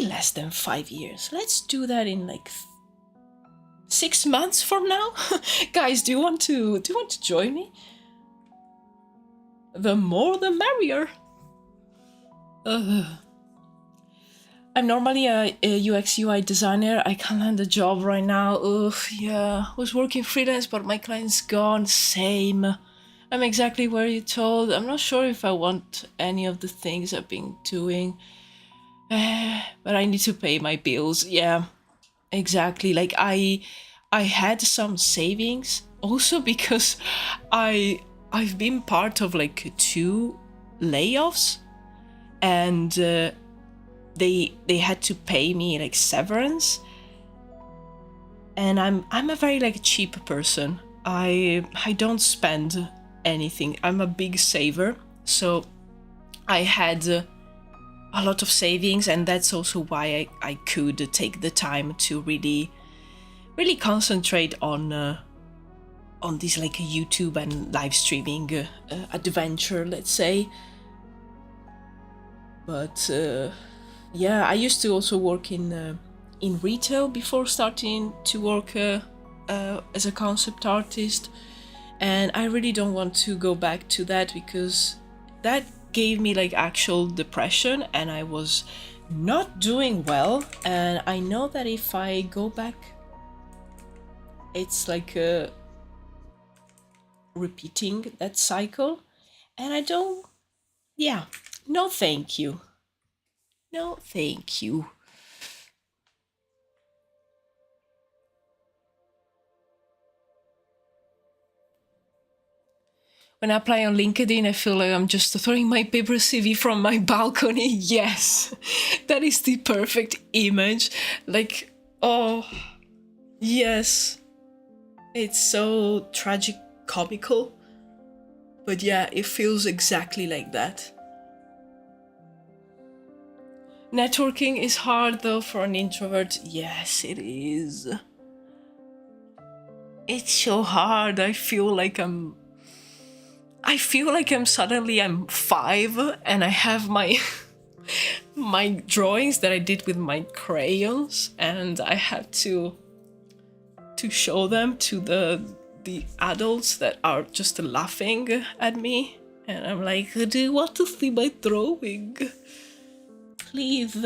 less than 5 years. Let's do that in like 6 months from now. Guys, do you want to join me? The more the merrier. I'm normally a UX UI designer. I can't land a job right now. Ugh, yeah. I was working freelance, but my client's gone. Same. I'm exactly where you told. I'm not sure if I want any of the things I've been doing. But I need to pay my bills. Yeah, exactly. Like I had some savings also because I've been part of like 2 layoffs, and they had to pay me like severance. And I'm a very like cheap person. I don't spend anything. I'm a big saver, so I had a lot of savings, and that's also why I could take the time to really concentrate on this like YouTube and live streaming adventure, let's say. But yeah, I used to also work in retail before starting to work as a concept artist, and I really don't want to go back to that because that gave me like actual depression, and I was not doing well. And I know that if I go back, it's like repeating that cycle, and I don't. Yeah, no thank you. No thank you. When I apply on LinkedIn, I feel like I'm just throwing my paper CV from my balcony. Yes, that is the perfect image. Like, oh, yes. It's so tragic comical. But yeah, it feels exactly like that. Networking is hard though for an introvert. Yes, it is. It's so hard. I feel like I'm suddenly I'm 5 and I have my my drawings that I did with my crayons, and I have to show them to the adults that are just laughing at me, and I'm like, do you want to see my drawing? Please.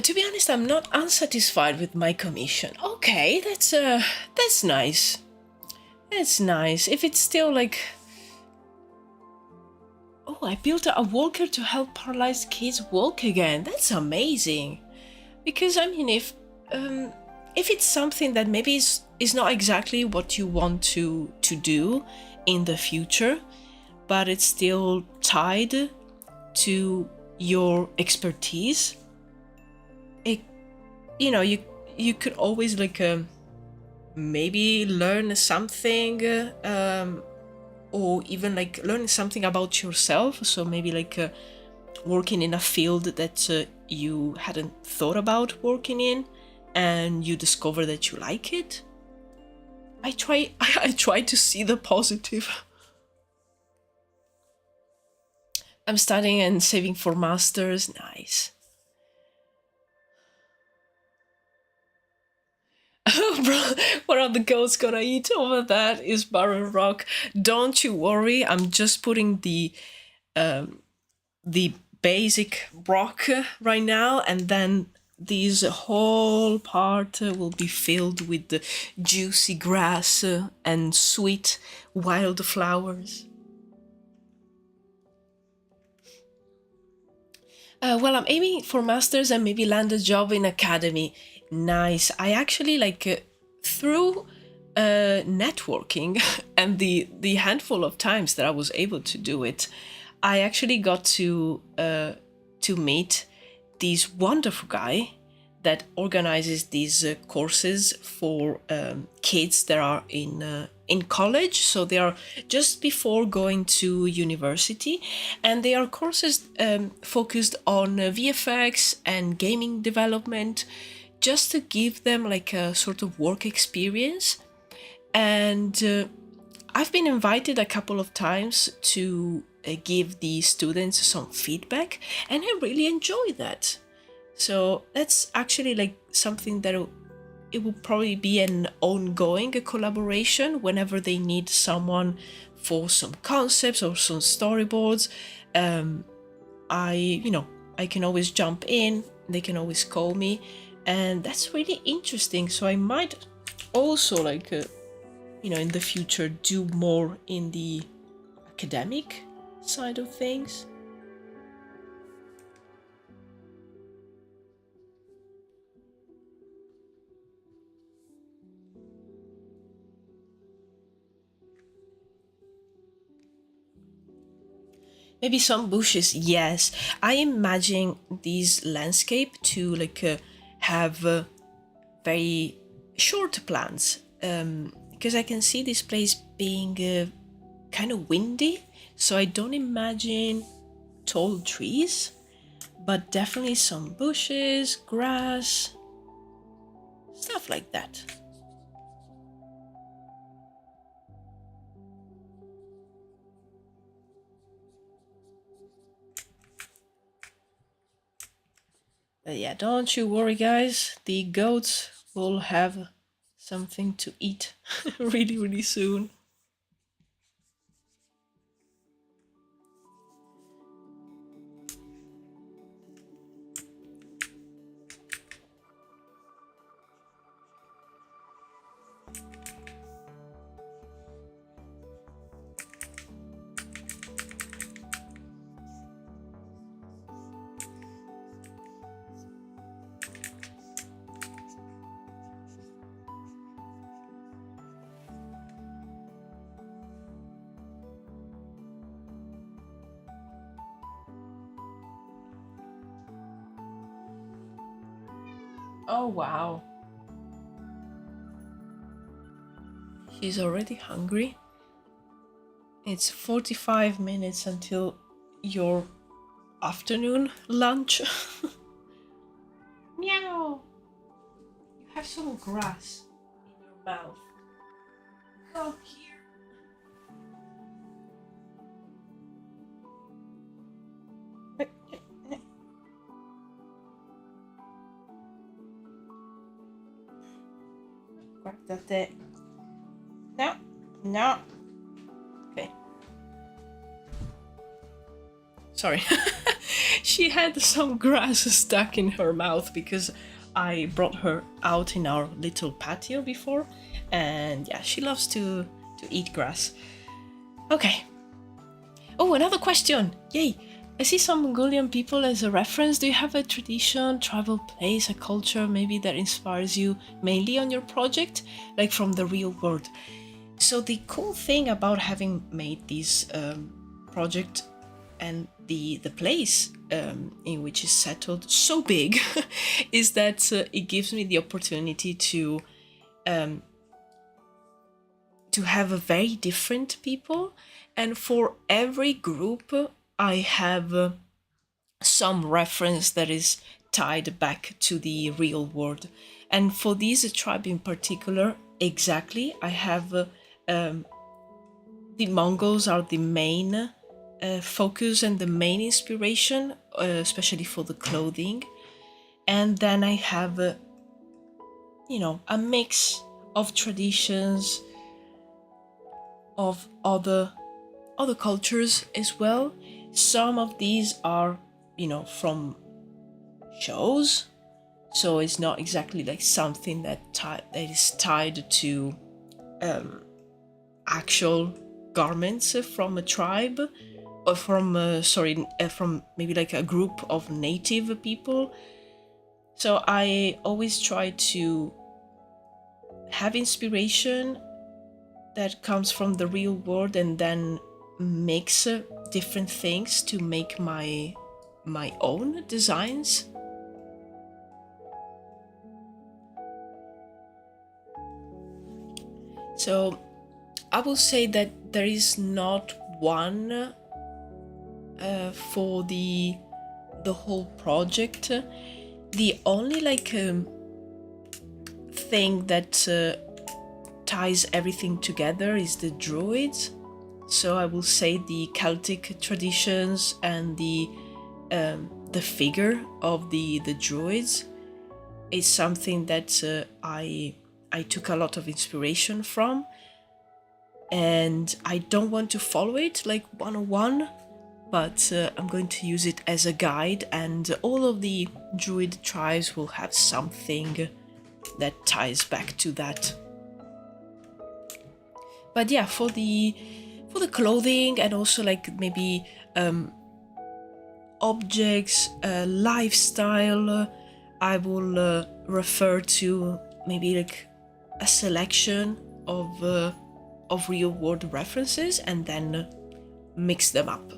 To be honest, I'm not unsatisfied with my commission. Okay, that's nice. That's nice. If it's still like, oh, I built a walker to help paralyzed kids walk again. That's amazing. Because I mean, if it's something that maybe is not exactly what you want to do in the future, but it's still tied to your expertise, you could always like maybe learn something, or even like learn something about yourself. So maybe like working in a field that you hadn't thought about working in, and you discover that you like it. I try to see the positive. I'm studying and saving for masters. Nice. Oh, bro, what are the goats gonna eat over that is barren rock. Don't you worry, I'm just putting the basic rock right now, and then this whole part will be filled with the juicy grass and sweet wildflowers. Well, I'm aiming for masters and maybe land a job in academy. Nice. I actually through networking and the handful of times that I was able to do it, I actually got to meet this wonderful guy that organizes these courses for kids that are in college. So they are just before going to university, and they are courses focused on VFX and gaming development, just to give them like a sort of work experience. And I've been invited a couple of times to give the students some feedback, and I really enjoy that. So that's actually like something that it will probably be an ongoing collaboration whenever they need someone for some concepts or some storyboards. I can always jump in, they can always call me, and that's really interesting. So I might also in the future do more in the academic side of things. Maybe some bushes, yes. I imagine this landscape to have very short plants, because I can see this place being kind of windy, so I don't imagine tall trees, but definitely some bushes, grass, stuff like that. But yeah, don't you worry, guys. The goats will have something to eat really, really soon. Oh, wow. She's already hungry. It's 45 minutes until your afternoon lunch. Meow! You have some grass in your mouth. Come here. Guardate. No, no. Okay. Sorry. She had some grass stuck in her mouth because I brought her out in our little patio before, and yeah, she loves to eat grass. Okay. Oh, another question. Yay. I see some Mongolian people as a reference. Do you have a tradition, tribal place, a culture maybe that inspires you mainly on your project, like from the real world? So the cool thing about having made this project and the place in which is settled so big is that it gives me the opportunity to have a very different people, and for every group I have some reference that is tied back to the real world. And for this tribe in particular, exactly, I have the Mongols are the main focus and the main inspiration, especially for the clothing. And then I have, a mix of traditions of other cultures as well. Some of these are, from shows, so it's not exactly like something that is tied to actual garments from a tribe from maybe like a group of native people. So I always try to have inspiration that comes from the real world and then mix different things to make my own designs. So I will say that there is not one for the whole project. The only like thing that ties everything together is the Druids. So I will say the Celtic traditions and the figure of the Druids is something that I took a lot of inspiration from, and I don't want to follow it like 101, but I'm going to use it as a guide, and all of the Druid tribes will have something that ties back to that. But yeah, for the clothing and also like maybe objects, lifestyle, I will refer to maybe like a selection of real world references and then mix them up.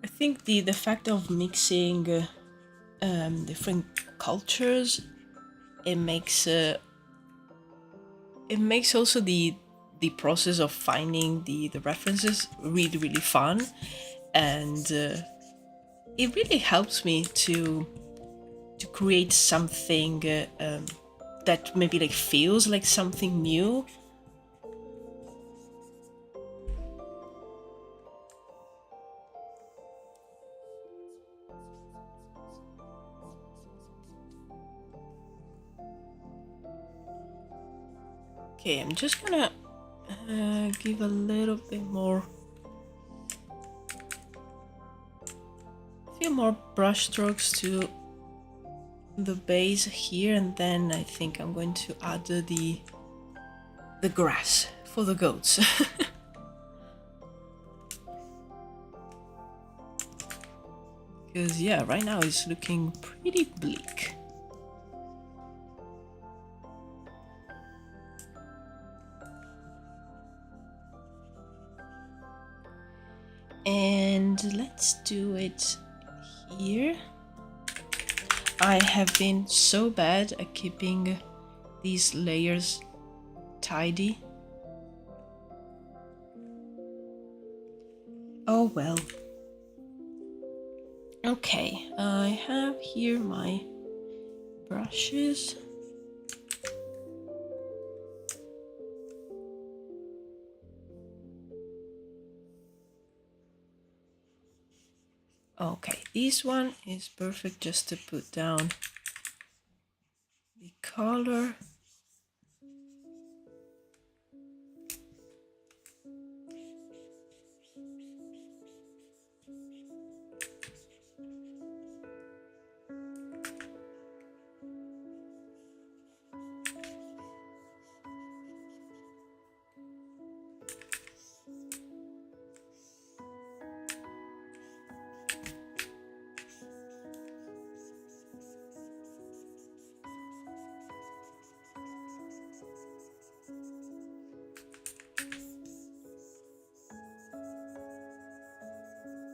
I think the fact of mixing different cultures, it makes also the process of finding the references really fun, and it really helps me to create something that maybe like feels like something new. Okay, I'm just gonna give a little bit more, a few more brush strokes to the base here, and then I think I'm going to add the grass for the goats. Because yeah, right now it's looking pretty bleak. And let's do it here. I have been so bad at keeping these layers tidy. Oh well. Okay, I have here my brushes. Okay, this one is perfect just to put down the color.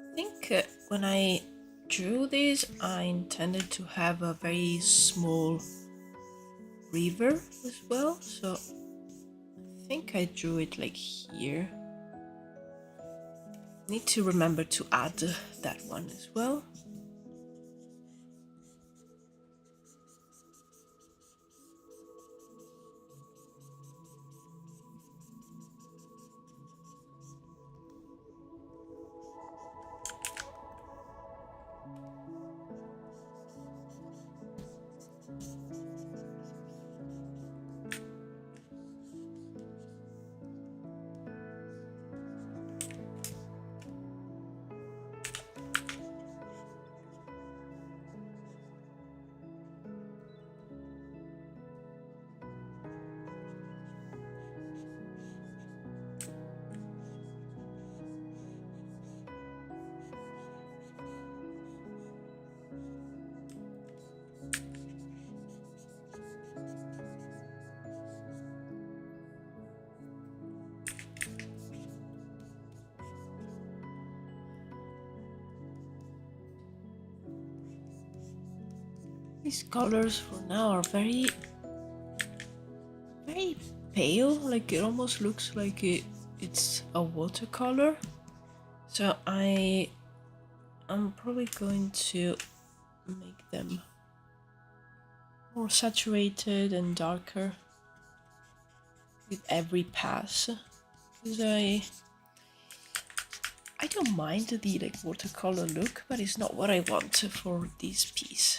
I think when I drew this, I intended to have a very small river as well, so I think I drew it like here. Need to remember to add that one as well. These colors for now are very pale, like it almost looks like it's a watercolor. So I'm probably going to make them more saturated and darker with every pass, because I don't mind the like watercolor look, but it's not what I want for this piece.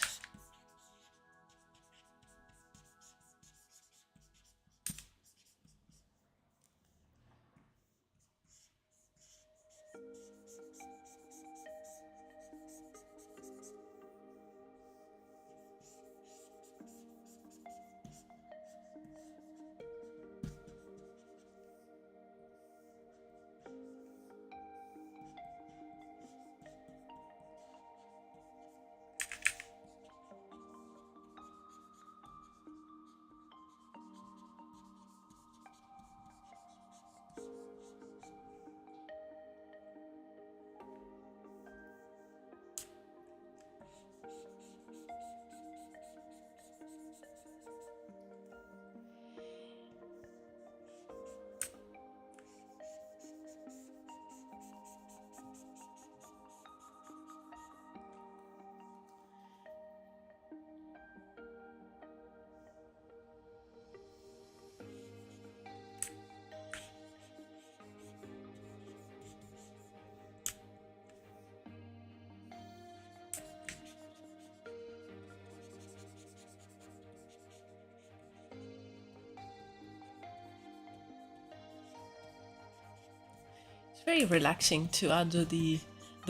It's very relaxing to add the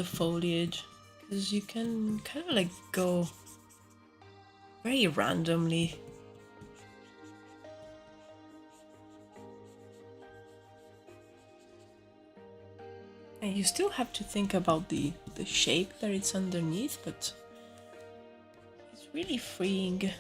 foliage, because you can kind of like go very randomly. And you still have to think about the shape that it's underneath, but it's really freeing.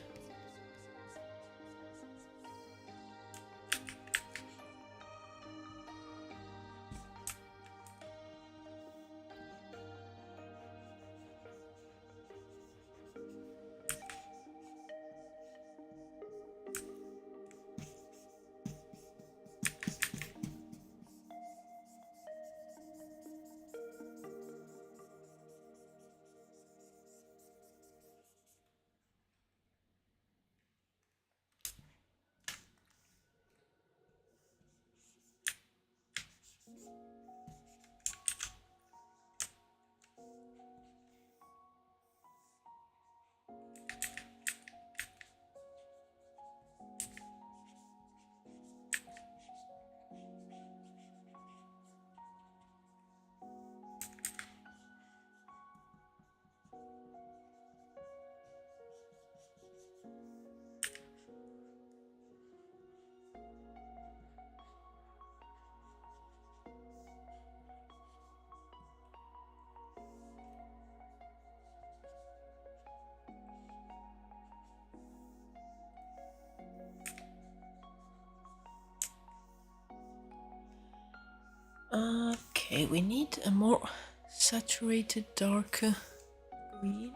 Okay, we need a more saturated, darker green.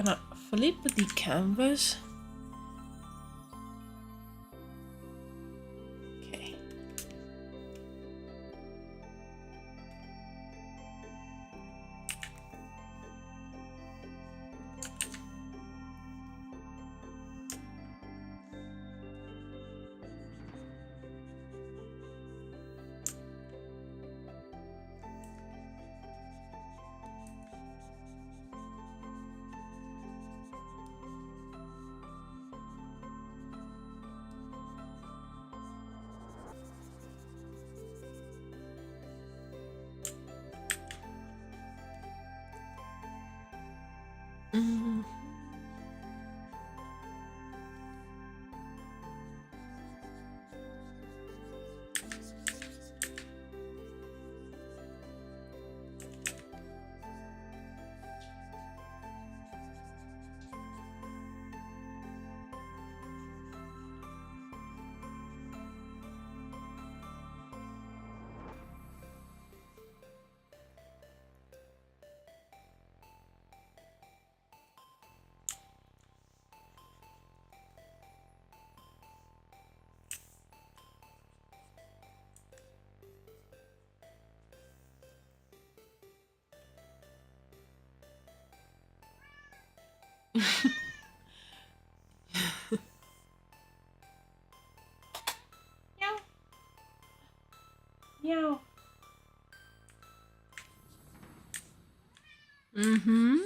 gonna flip the canvas. Okay. Meow. Meow. Mm-hmm.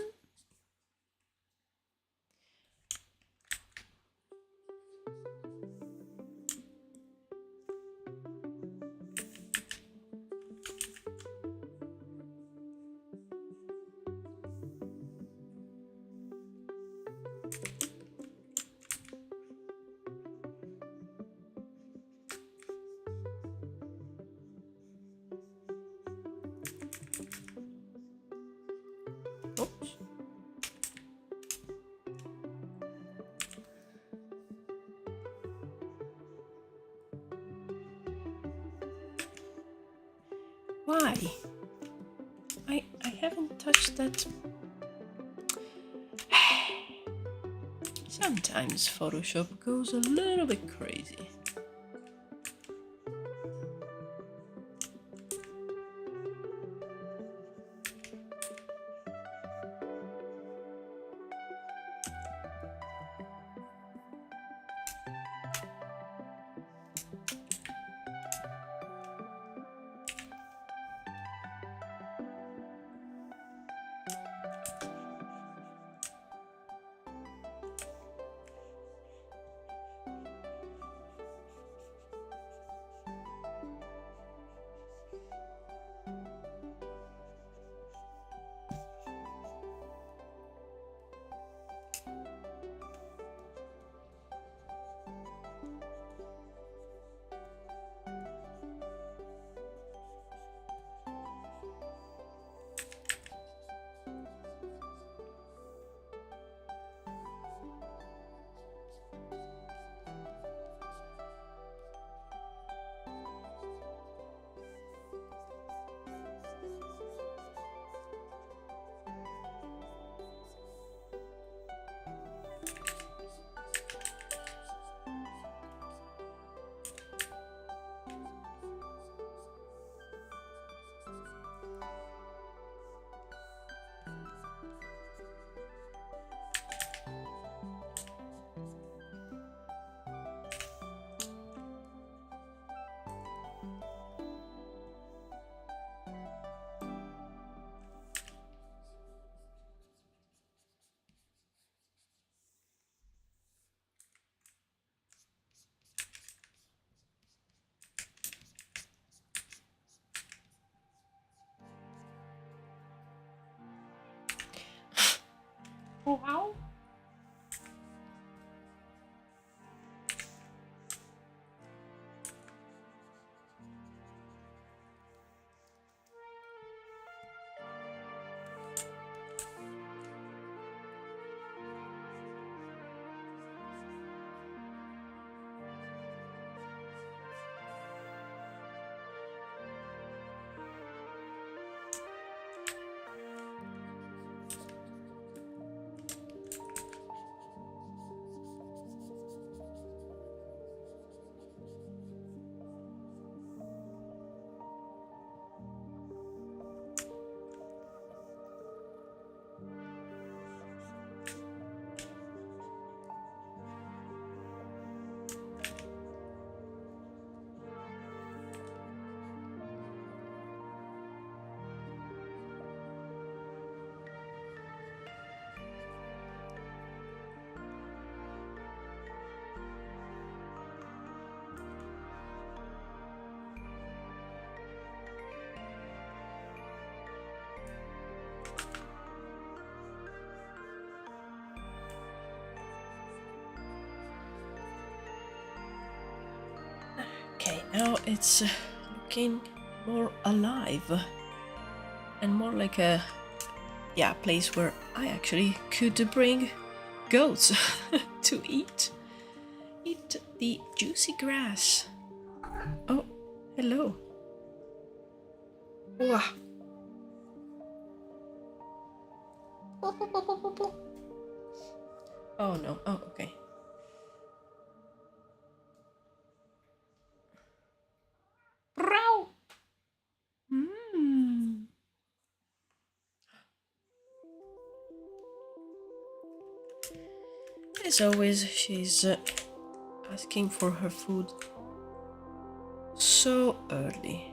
Oops. Why? I haven't touched that. Sometimes Photoshop goes a little bit crazy. Now it's looking more alive and more like a place where I actually could bring goats to eat the juicy grass. Oh, hello. Wow. Oh no. Oh, okay. Row. As always, she's asking for her food so early.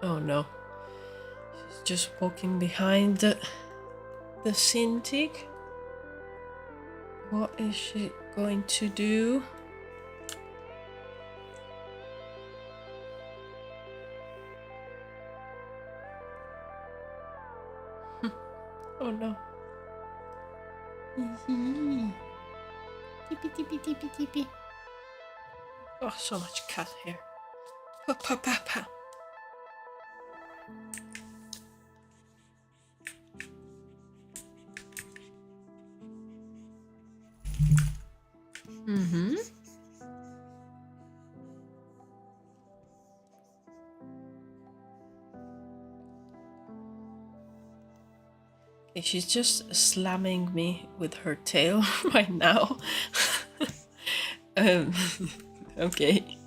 Oh no. She's just walking behind the Cintiq. What is she going to do? Oh no. Tippy tippy tippy tippy. Oh, so much cat hair. Pa pa pa pa. Mm-hmm. Okay, she's just slamming me with her tail right now. um, okay.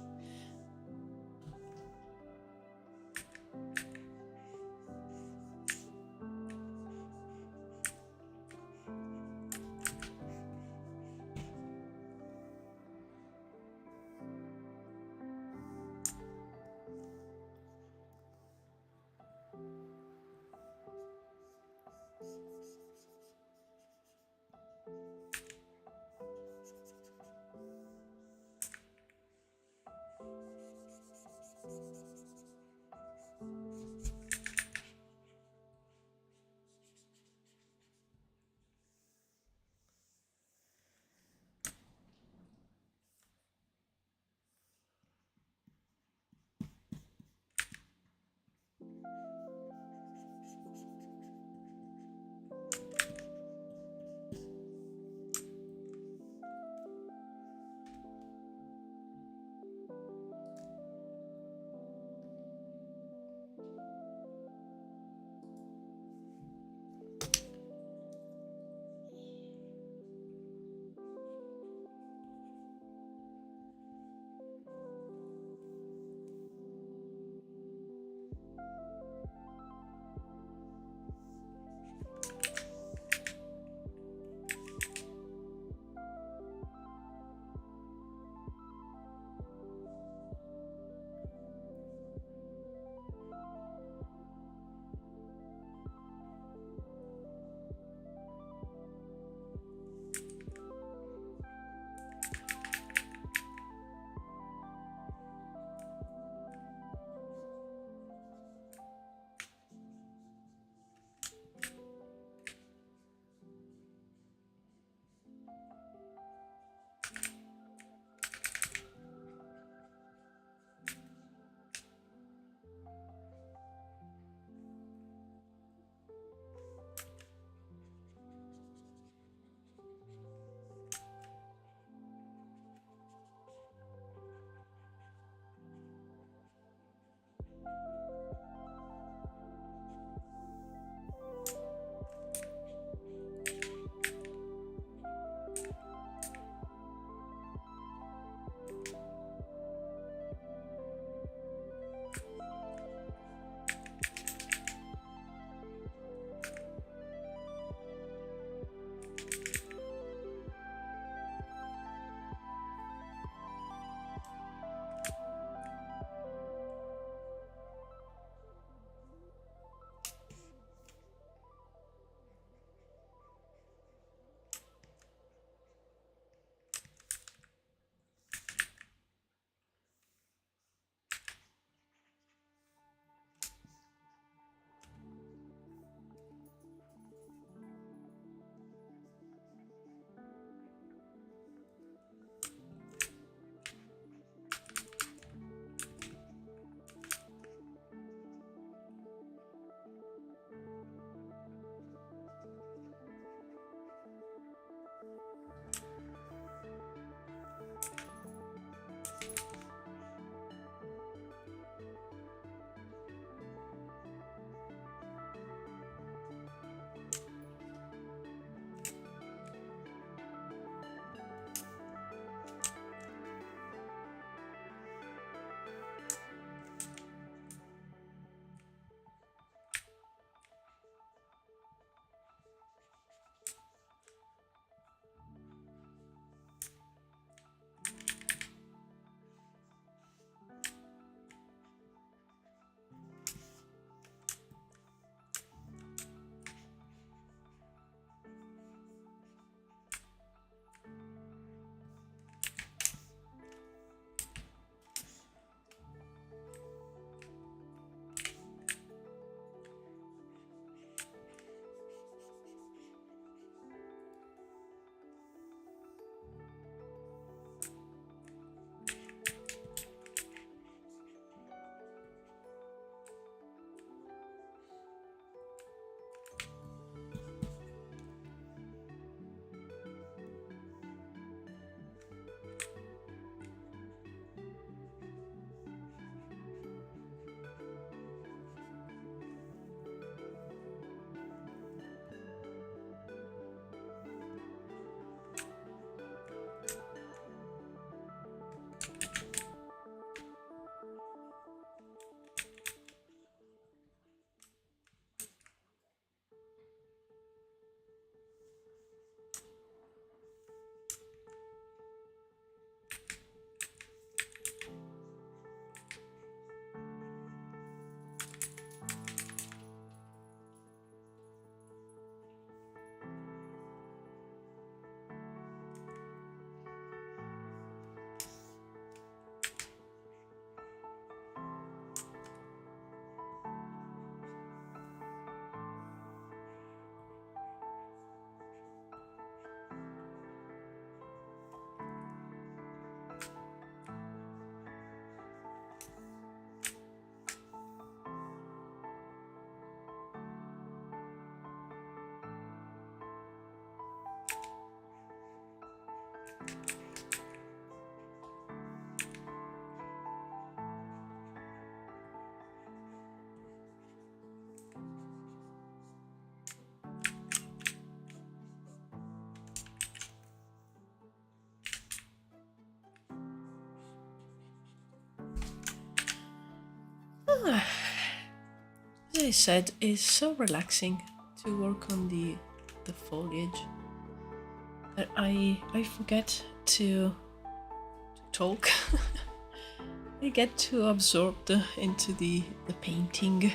As I said, it's so relaxing to work on the foliage that I forget to talk. I get too absorbed into the painting.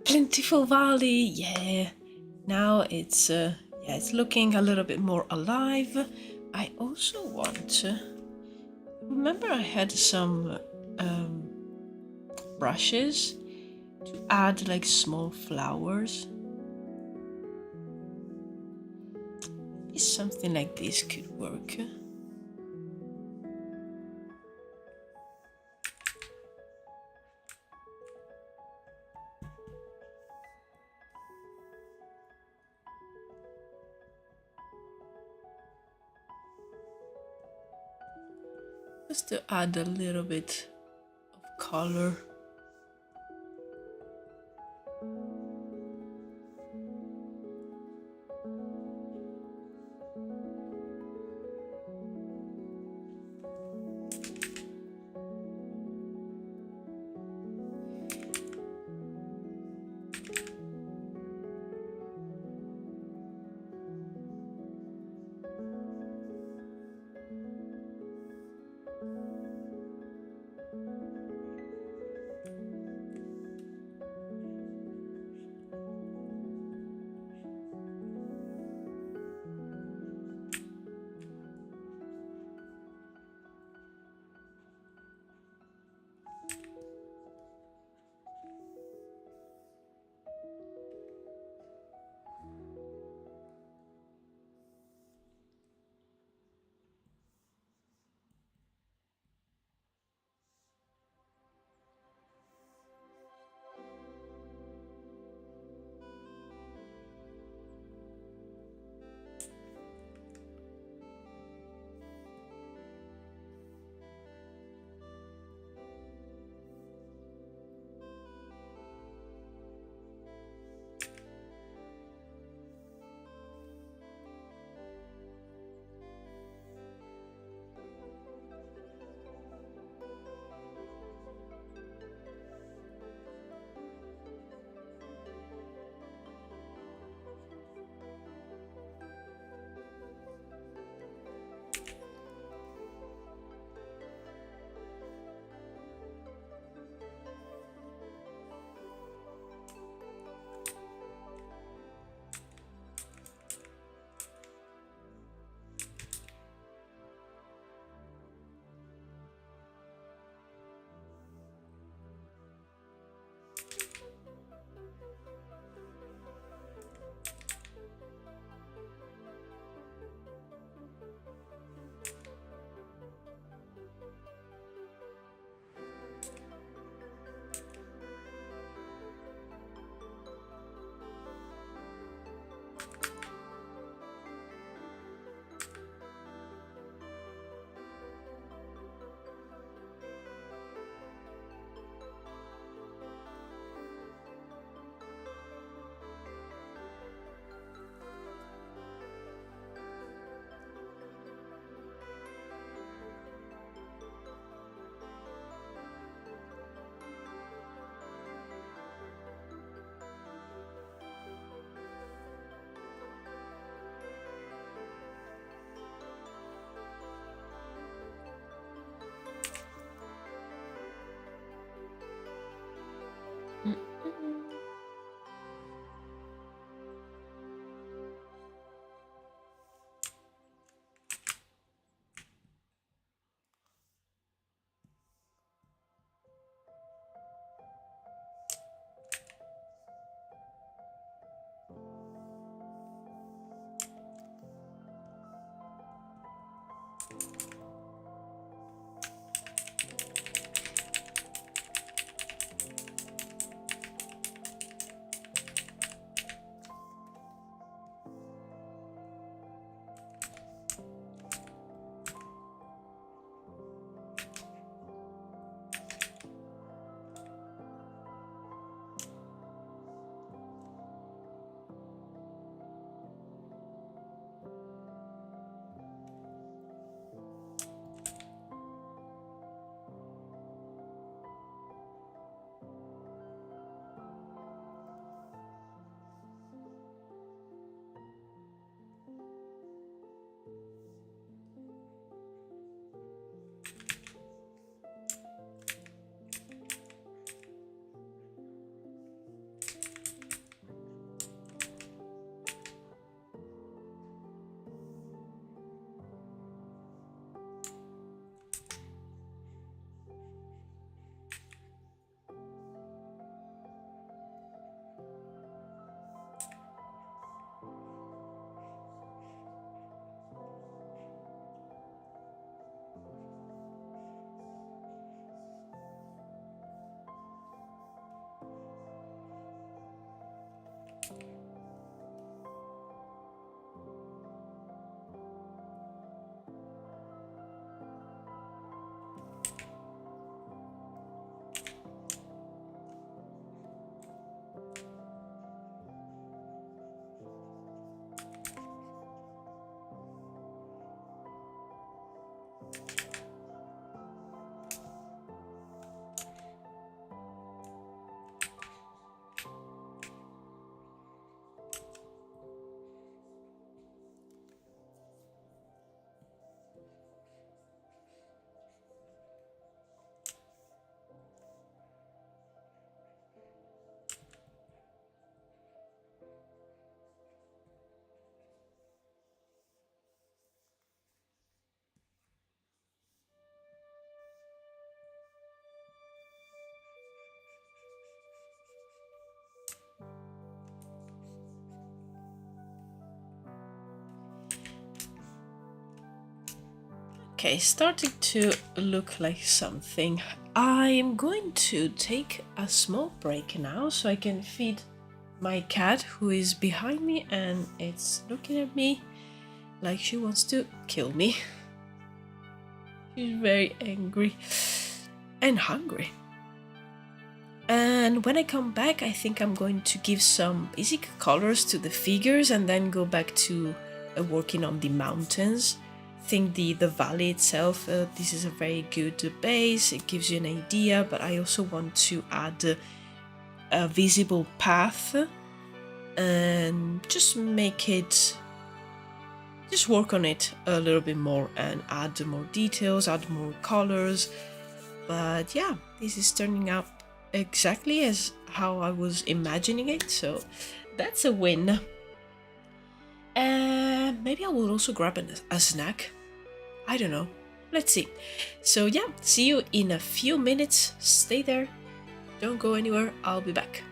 Plentiful Valley, yeah. Now it's it's looking a little bit more alive. I also want. Remember, I had some brushes to add like small flowers. Maybe something like this could work. Just to add a little bit of color. Okay, starting to look like something. I'm going to take a small break now so I can feed my cat who is behind me and it's looking at me like she wants to kill me. She's very angry and hungry. And when I come back, I think I'm going to give some basic colors to the figures and then go back to working on the mountains. I think the valley itself, this is a very good base, it gives you an idea, but I also want to add a visible path and just make it, just work on it a little bit more and add more details, add more colors. But yeah, this is turning out exactly as how I was imagining it, so that's a win. And maybe I will also grab a snack. I don't know. Let's see. So yeah, see you in a few minutes. Stay there. Don't go anywhere. I'll be back.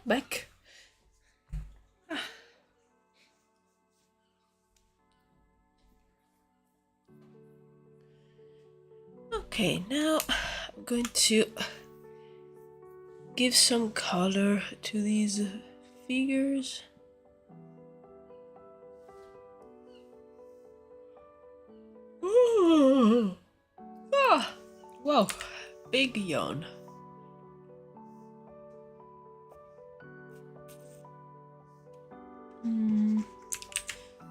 back. Okay, now I'm going to give some color to these figures. Wow, big yawn.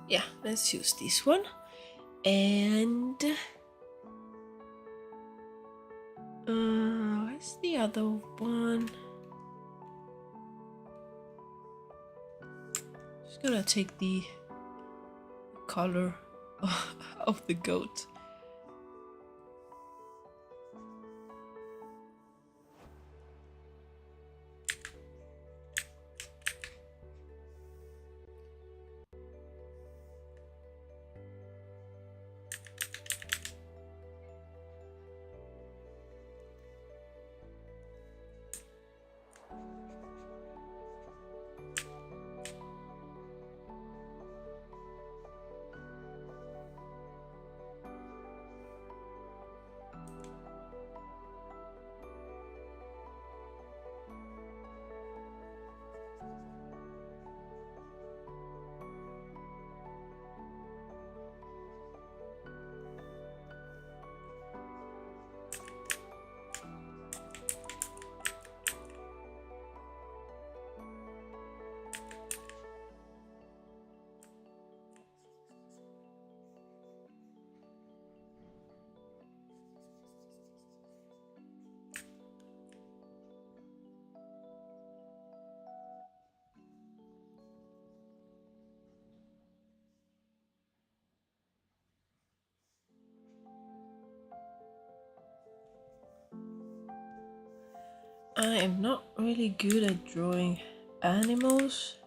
Yeah, let's use this one. And where's the other one? Just gonna take the color of the goat. I am not really good at drawing animals,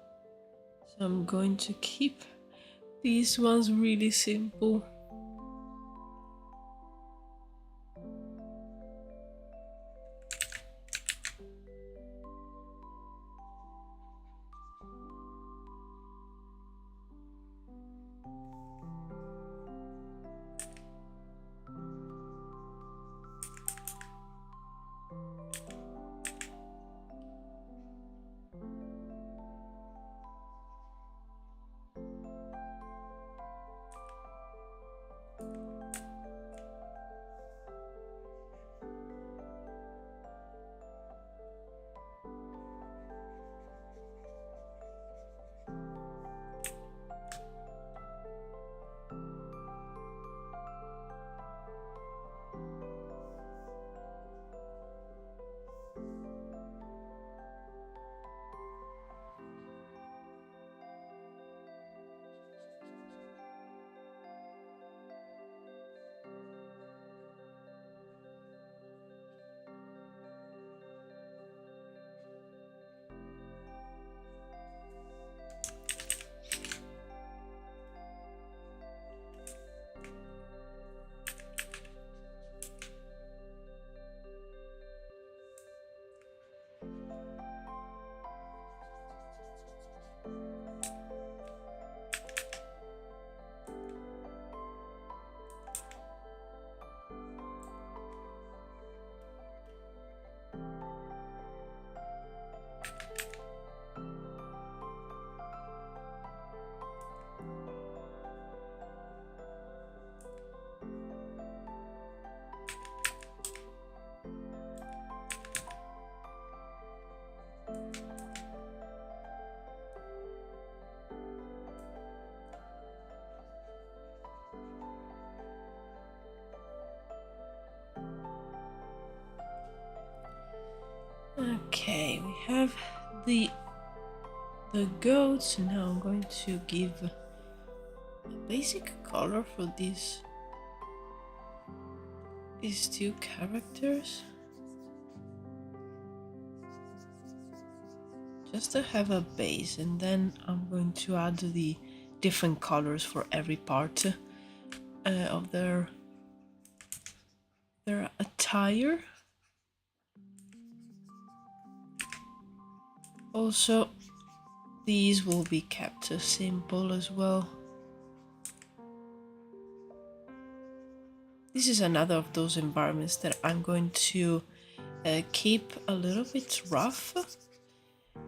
so I'm going to keep these ones really simple. Okay, we have the goats. Now I'm going to give a basic color for these two characters, just to have a base, and then I'm going to add the different colors for every part of their attire. Also, these will be kept simple as well. This is another of those environments that I'm going to keep a little bit rough,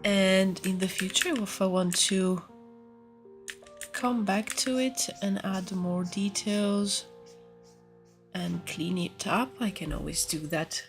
and in the future, if I want to come back to it and add more details and clean it up, I can always do that.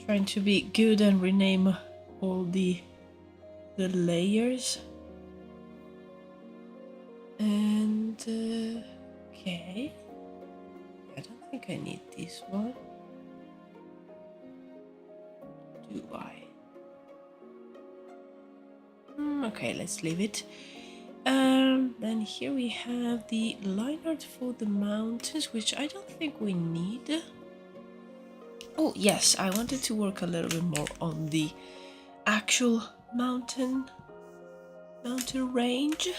Trying to be good and rename all the layers. And okay, I don't think I need this one, do I? Okay, let's leave it. Then here we have the line art for the mountains, which I don't think we need. Oh yes, I wanted to work a little bit more on the actual mountain range.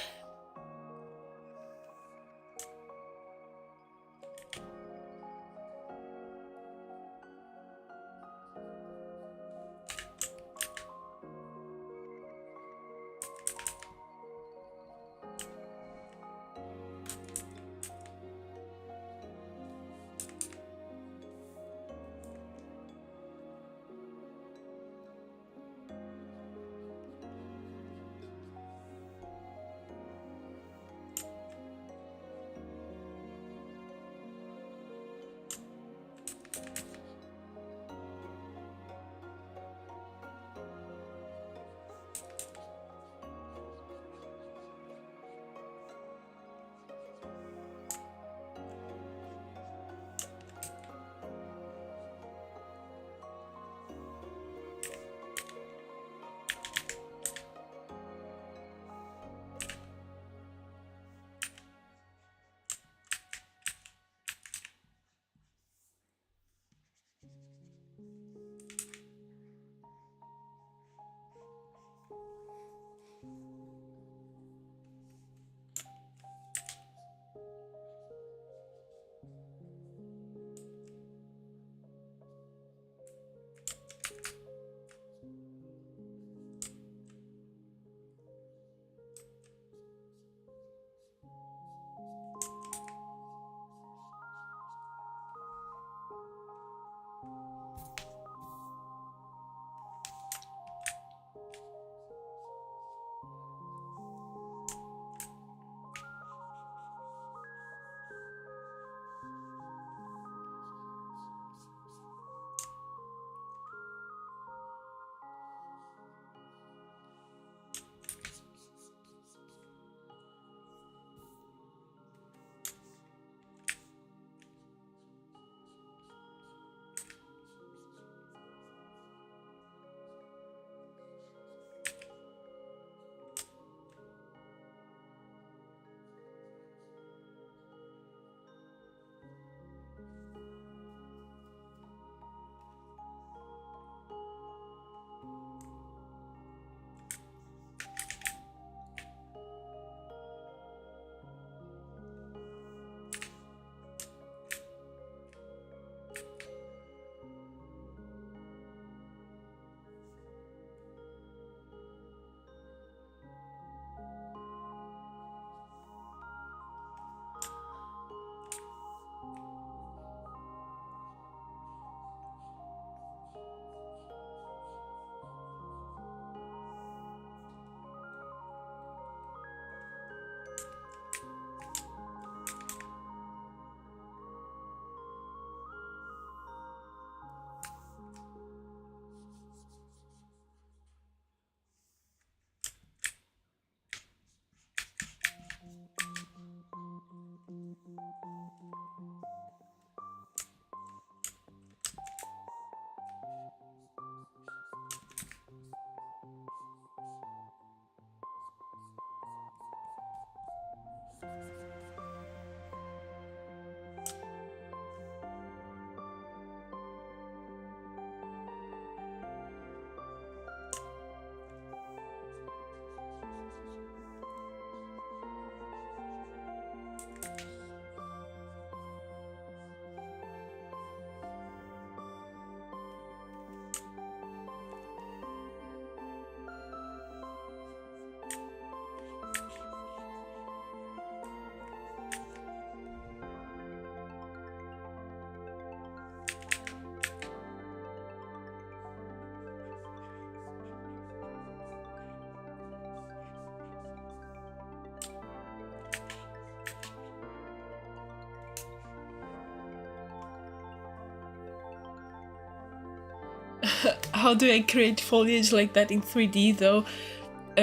How do I create foliage like that in 3D though,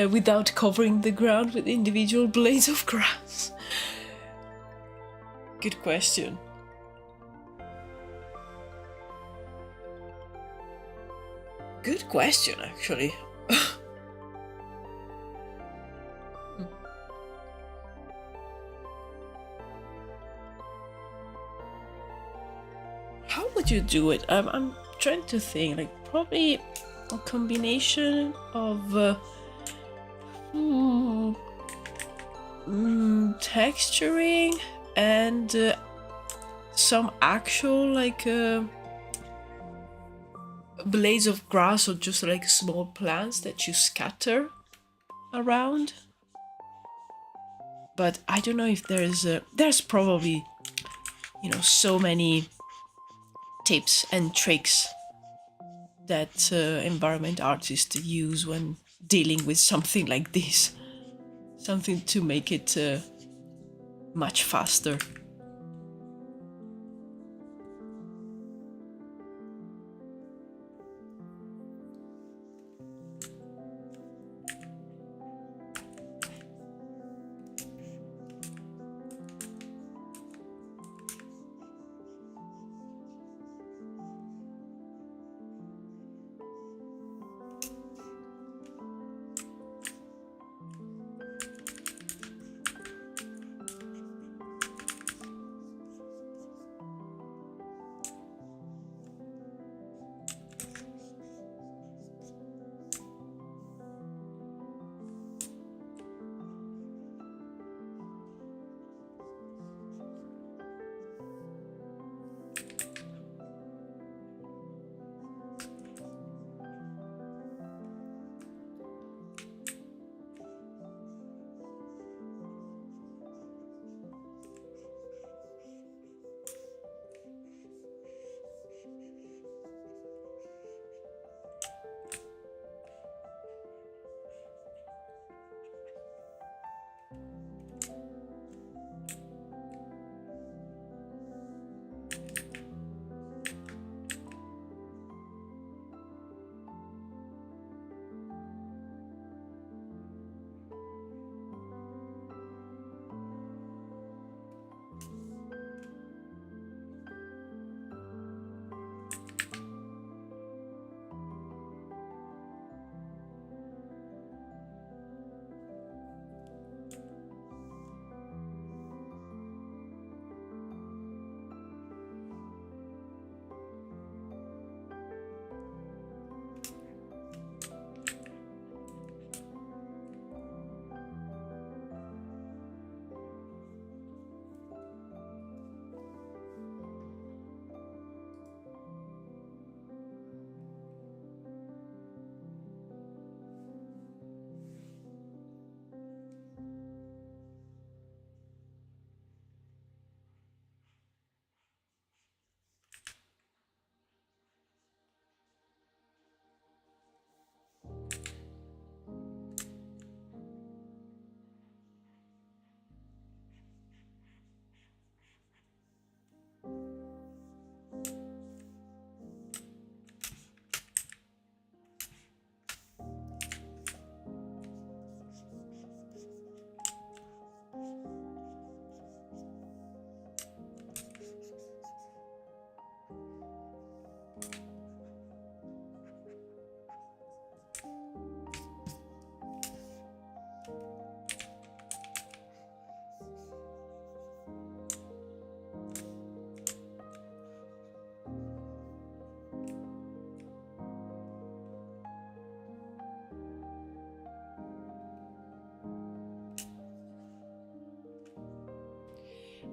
without covering the ground with individual blades of grass? Good question. Good question, actually. How would you do it? I'm trying to think, like probably a combination of texturing and some actual like blades of grass, or just like small plants that you scatter around. But I don't know if there's probably, you know, so many tips and tricks that environment artists use when dealing with something like this. Something to make it much faster.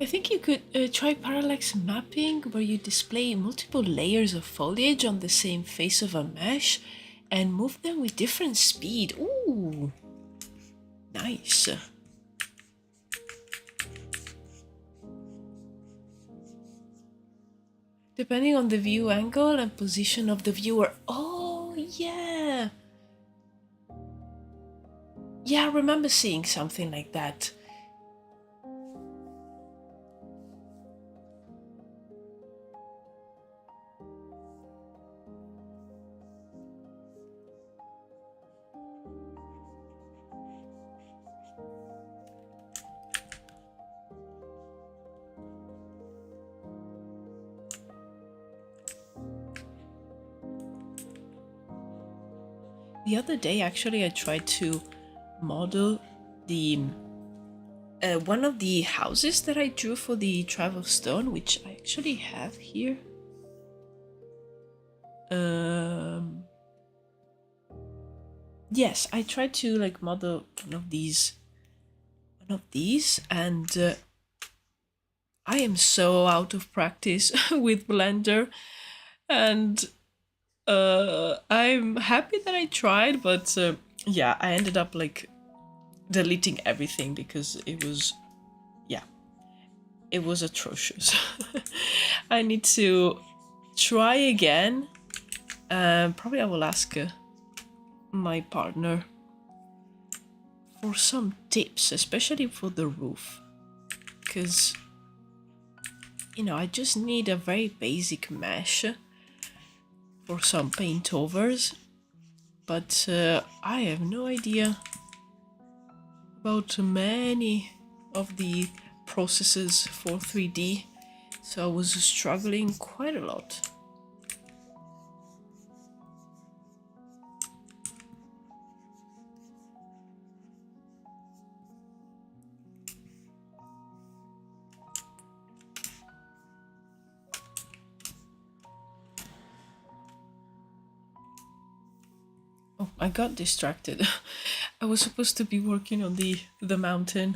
I think you could try parallax mapping, where you display multiple layers of foliage on the same face of a mesh and move them with different speed. Ooh, nice. Depending on the view angle and position of the viewer. Oh, yeah. Yeah, I remember seeing something like that. The other day, actually, I tried to model the one of the houses that I drew for the Travel Stone, which I actually have here. Yes, I tried to like model one of these, and I am so out of practice with Blender, and I'm happy that I tried, but yeah, I ended up like deleting everything because it was, yeah, it was atrocious. I need to try again. Probably I will ask my partner for some tips, especially for the roof, because you know I just need a very basic mesh for some paint overs, but I have no idea about many of the processes for 3D, so I was struggling quite a lot. Oh, I got distracted. I was supposed to be working on the mountain.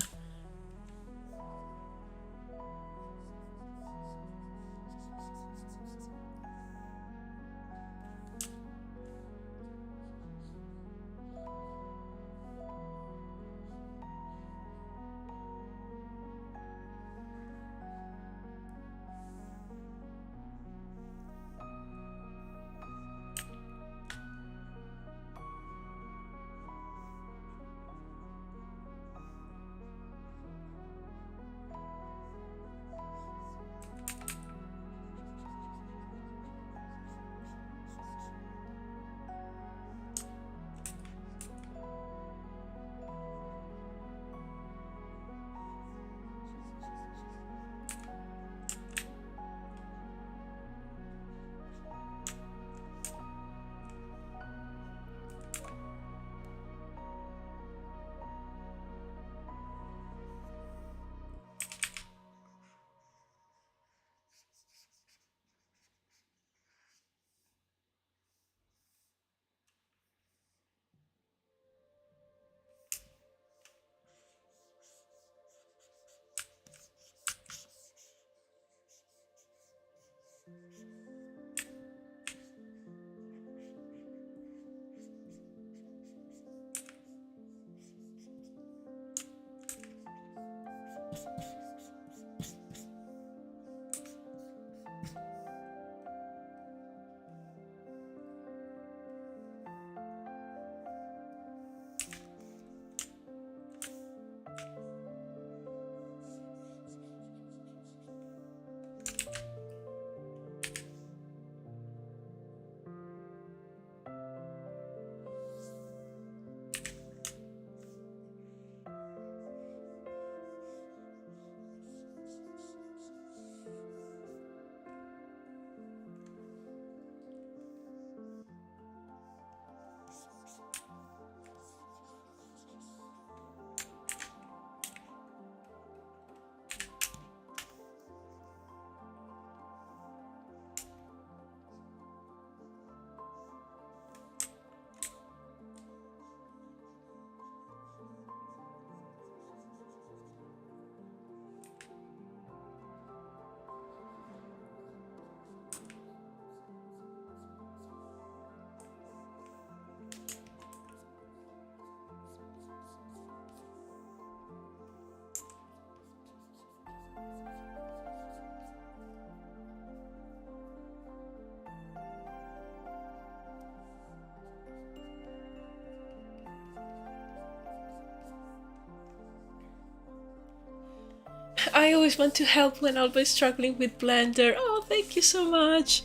I always want to help when I'll be struggling with Blender. Oh, thank you so much.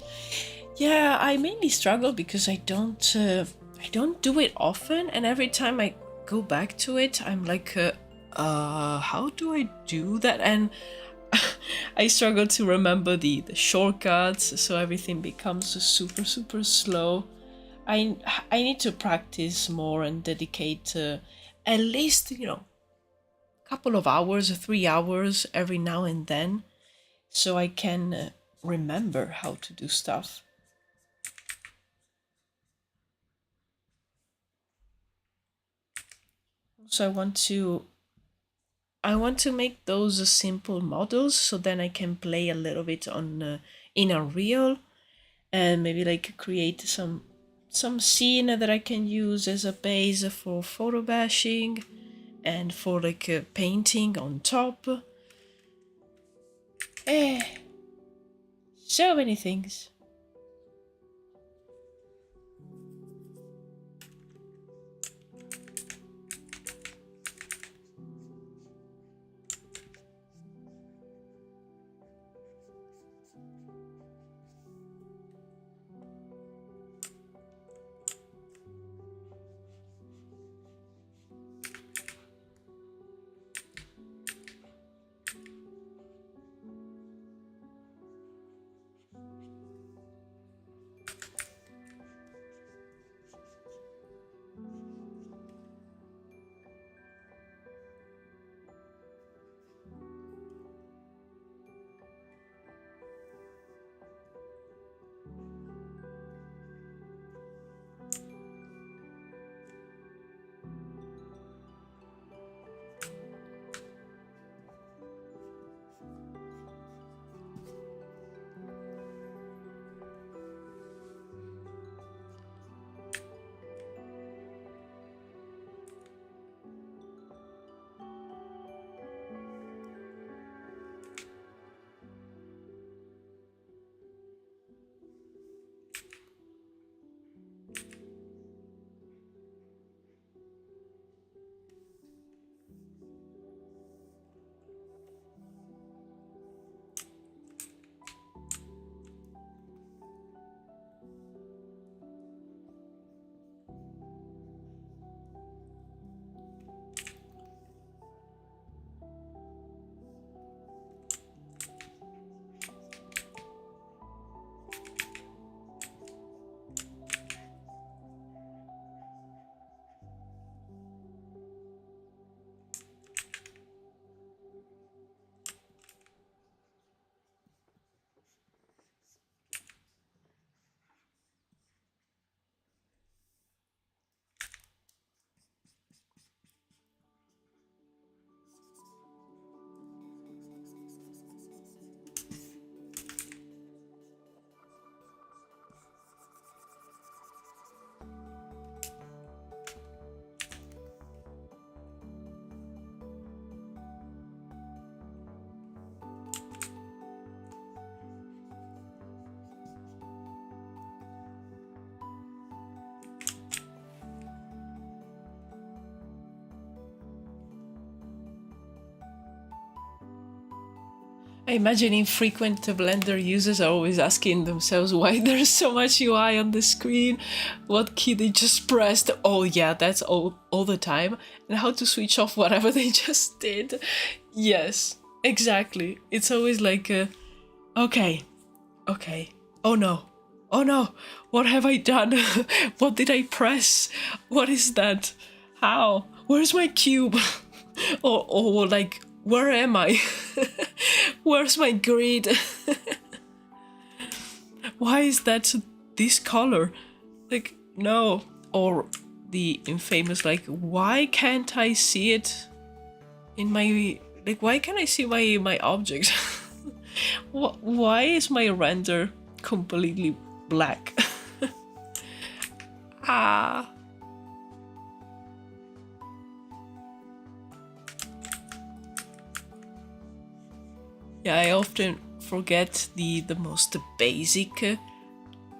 Yeah, I mainly struggle because I don't do it often, and every time I go back to it, I'm like, how do I do that? And I struggle to remember the shortcuts, so everything becomes super slow. I need to practice more and dedicate at least, you know, a couple of hours, 3 hours every now and then, so I can remember how to do stuff. So I want to make those simple models, so then I can play a little bit on in Unreal, and maybe like create some scene that I can use as a base for photo bashing and for like painting on top. So many things. I imagine infrequent Blender users are always asking themselves why there's so much UI on the screen, what key they just pressed, oh yeah, that's all the time, and how to switch off whatever they just did. Yes, exactly. It's always like, okay, oh no, what have I done? What did I press? What is that? How? Where's my cube? or like, where am I? Where's my grid? Why is that this color? Like, no. Or the infamous, like, why can't I see it in my... Like, why can't I see my object? Why is my render completely black? Ah... Yeah, I often forget the most basic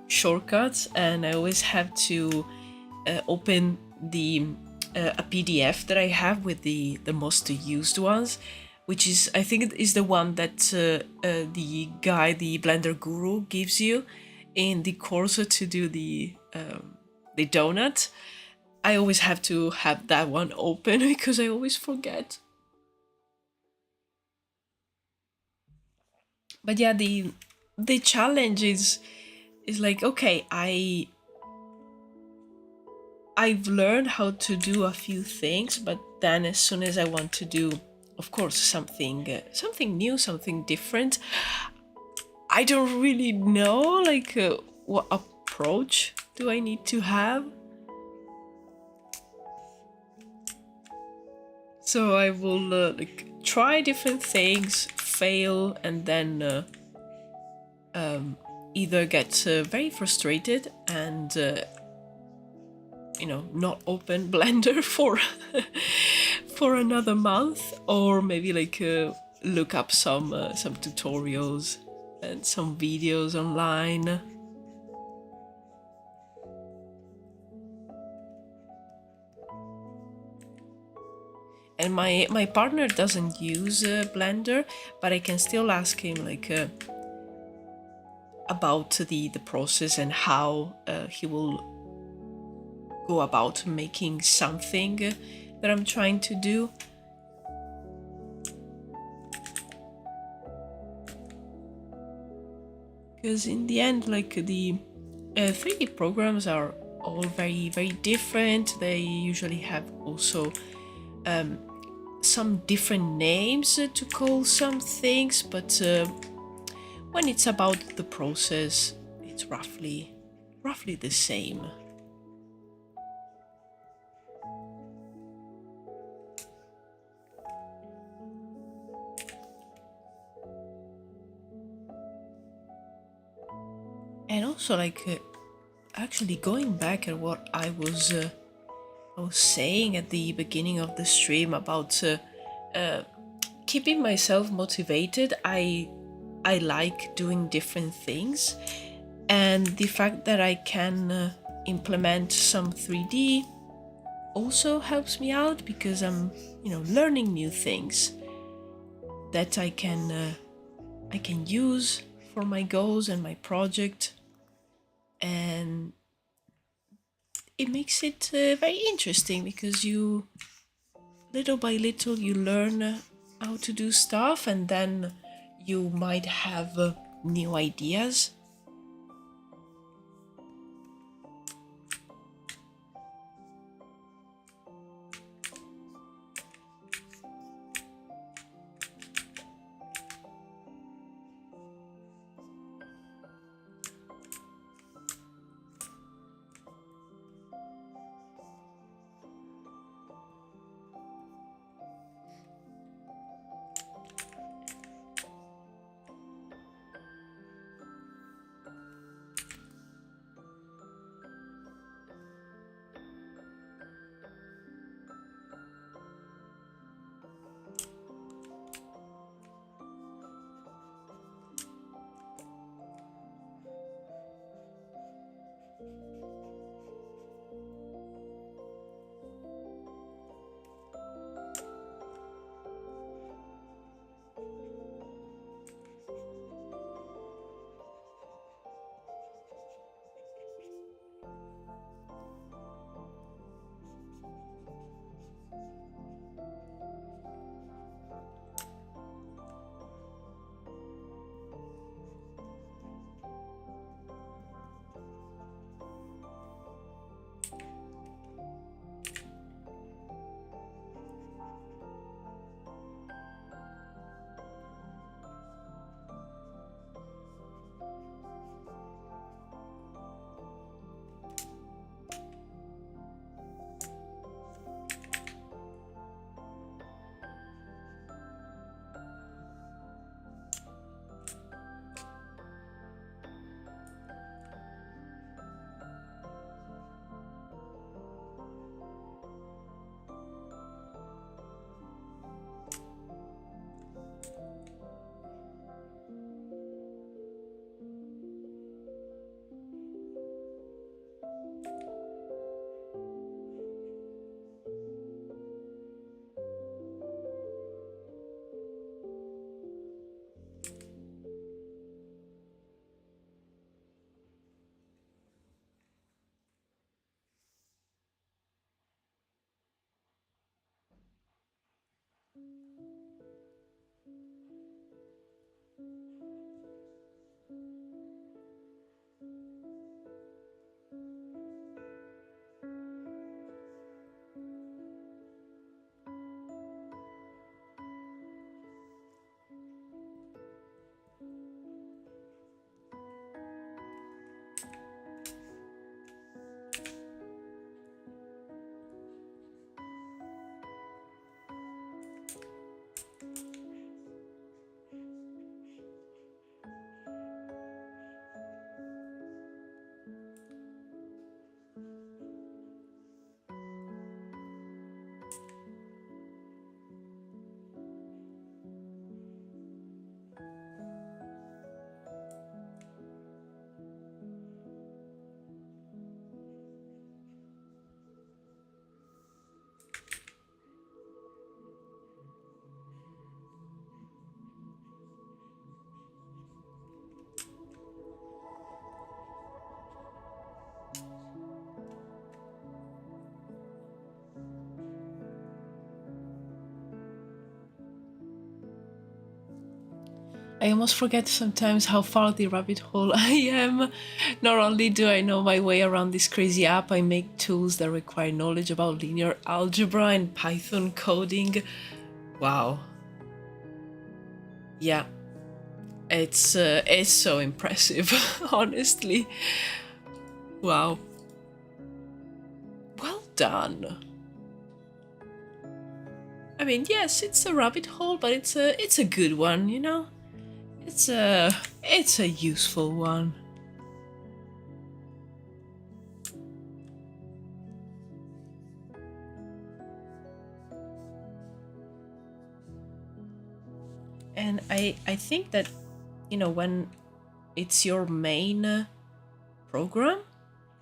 shortcuts, and I always have to open the a PDF that I have with the most used ones. which is, I think, is the one that the guy, the Blender guru, gives you in the course to do the donut. I always have to have that one open because I always forget. But yeah, the challenge is like, okay, I've learned how to do a few things, but then as soon as I want to do, of course, something new, something different, I don't really know like what approach do I need to have. So I will like try different things, fail, and then either get very frustrated and not open Blender for for another month, or maybe like look up some tutorials and some videos online. And my partner doesn't use Blender, but I can still ask him like about the process and how he will go about making something that I'm trying to do. Because in the end, like the 3D programs are all very, very different. They usually have also some different names to call some things, but when it's about the process, it's roughly the same. And also, like, actually going back at what I was saying at the beginning of the stream about keeping myself motivated, I like doing different things, and the fact that I can implement some 3D also helps me out because I'm learning new things that I can use for my goals and my project, and it makes it very interesting because you little by little you learn how to do stuff, and then you might have new ideas. I almost forget sometimes how far the rabbit hole I am. Not only do I know my way around this crazy app, I make tools that require knowledge about linear algebra and Python coding. Wow. Yeah. It's so impressive, honestly. Wow. Well done. I mean, yes, it's a rabbit hole, but it's a good one, you know? It's a useful one. And I think that, you know, when it's your main program,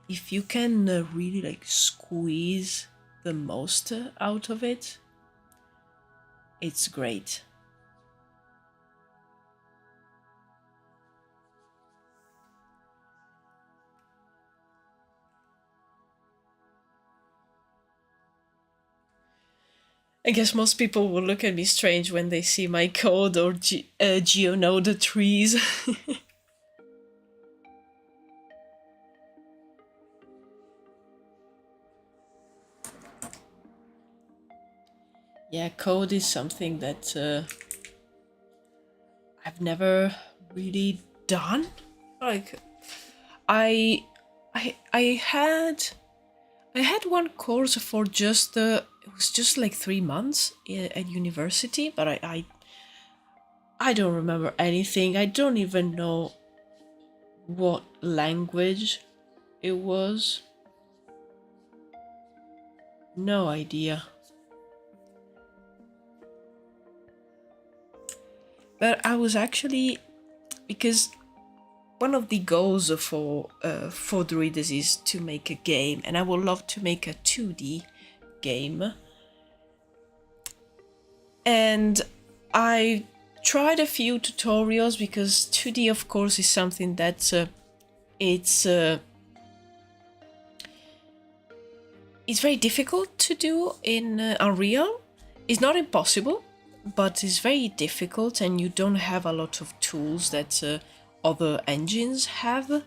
if you can really like squeeze the most out of it, it's great. I guess most people will look at me strange when they see my code or geonode trees. Yeah, code is something that I've never really done. Like, I, I had one course for just it was just like 3 months at university, but I don't remember anything. I don't even know what language it was. No idea. But I was actually, because one of the goals for Druwides is to make a game, and I would love to make a 2D game. And I tried a few tutorials because 2D, of course, is something that it's very difficult to do in Unreal. It's not impossible, but it's very difficult, and you don't have a lot of tools that other engines have.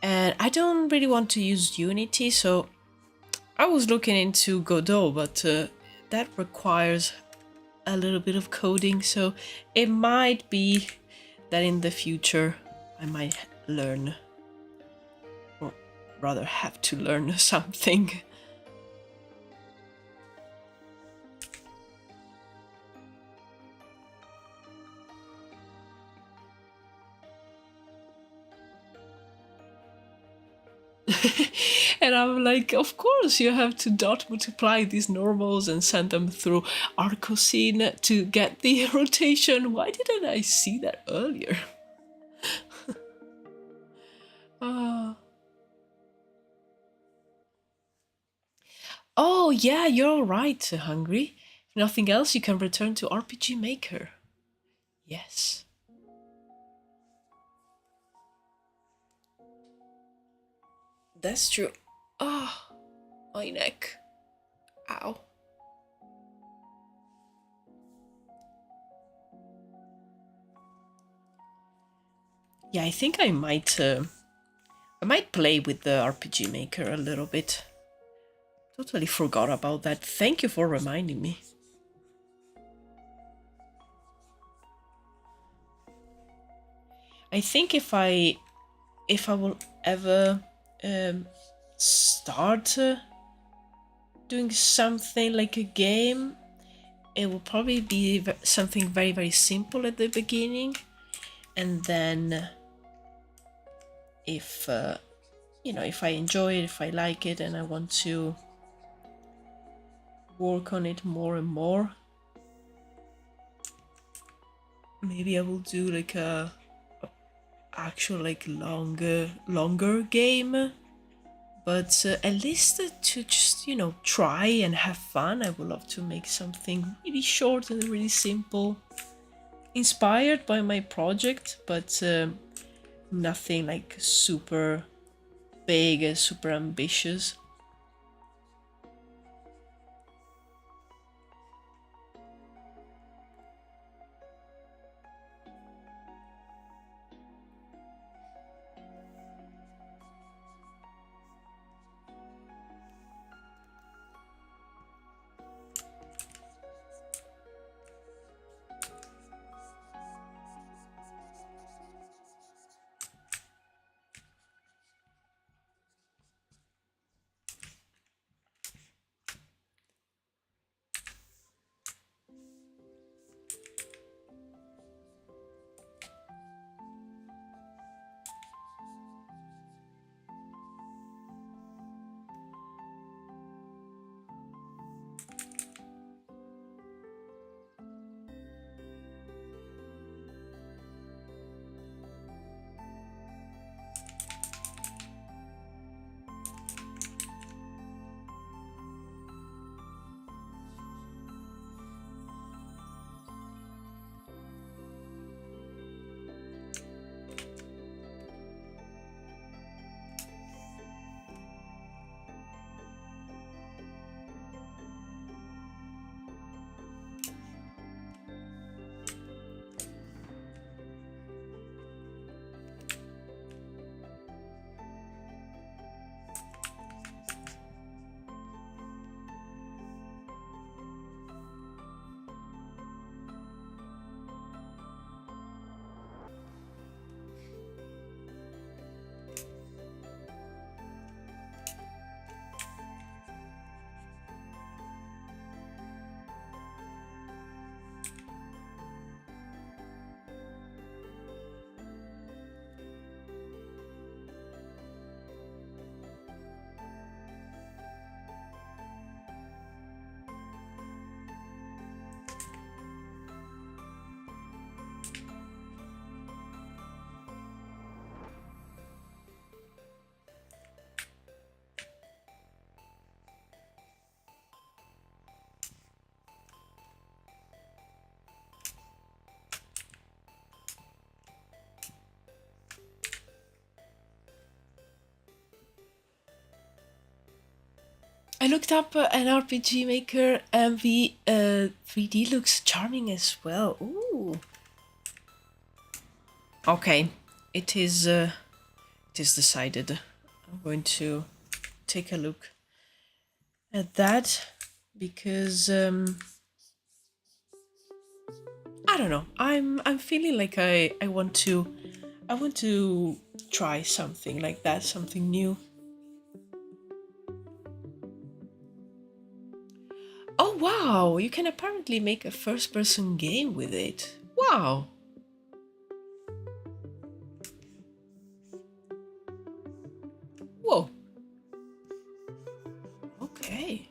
And I don't really want to use Unity, so I was looking into Godot, but that requires a little bit of coding, so it might be that in the future I might learn, or rather have to learn something. And I'm like, of course you have to dot multiply these normals and send them through Arcosine to get the rotation. Why didn't I see that earlier? Oh yeah, you're right, Hungry. If nothing else, you can return to RPG Maker. Yes. That's true. Ah, my neck. Ow. Yeah, I think I might play with the RPG Maker a little bit. Totally forgot about that. Thank you for reminding me. I think if I will ever start doing something like a game, it will probably be something very, very simple at the beginning, and then if you know, if I enjoy it, if I like it, and I want to work on it more and more, maybe I will do like a actual like longer game. But at least to just, you know, try and have fun. I would love to make something really short and really simple, inspired by my project, but nothing like super big and super ambitious. I looked up an RPG Maker and the 3D looks charming as well. Ooh. Okay, it is decided. I'm going to take a look at that because I don't know. I'm feeling like I want to try something like that, something new. Oh wow, you can apparently make a first-person game with it. Wow. Whoa. Okay.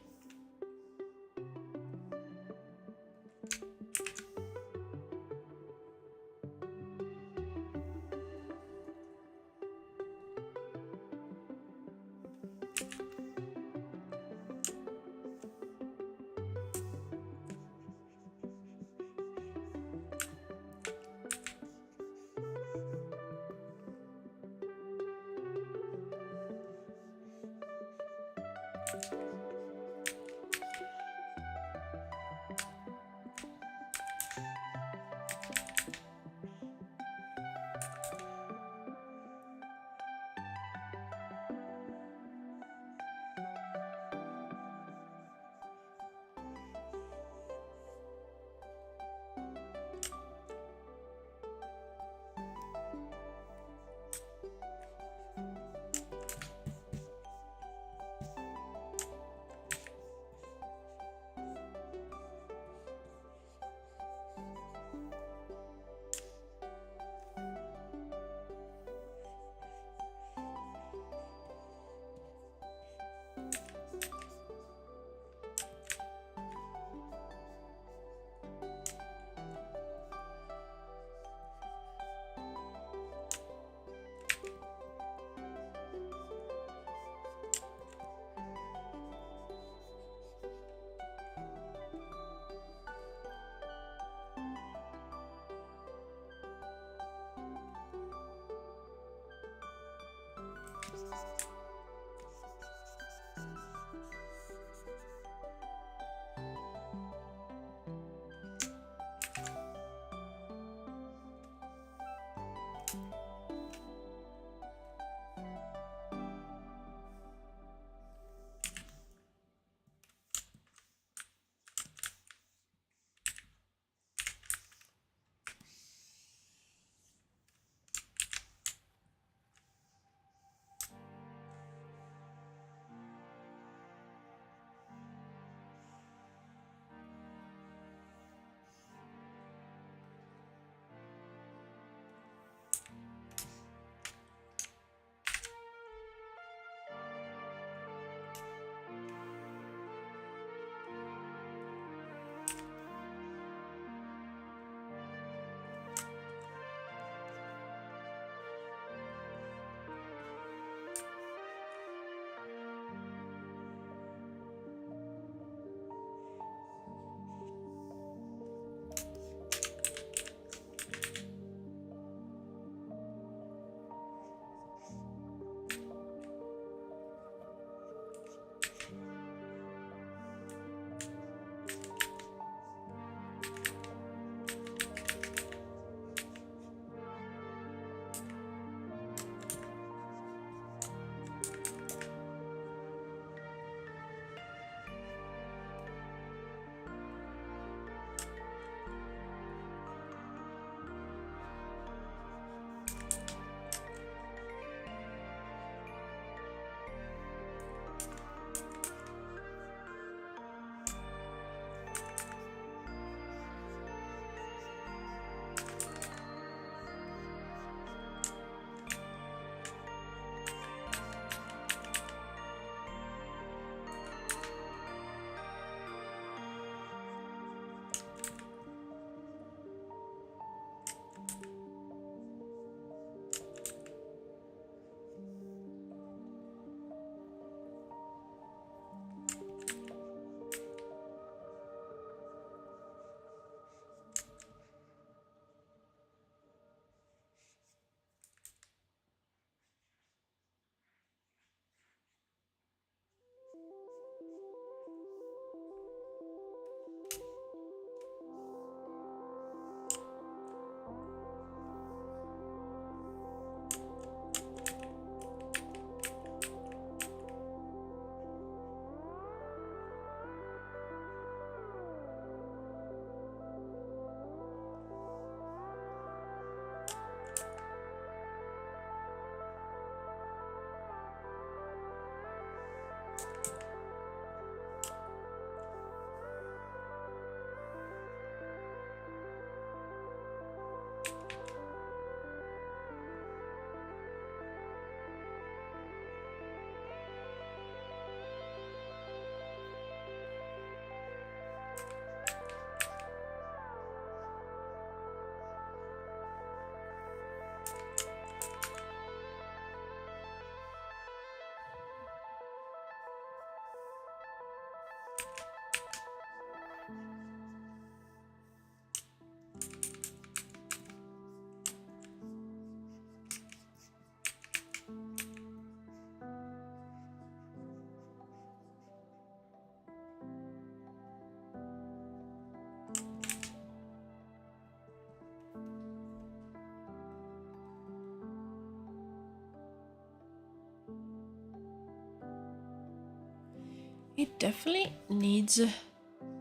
It definitely needs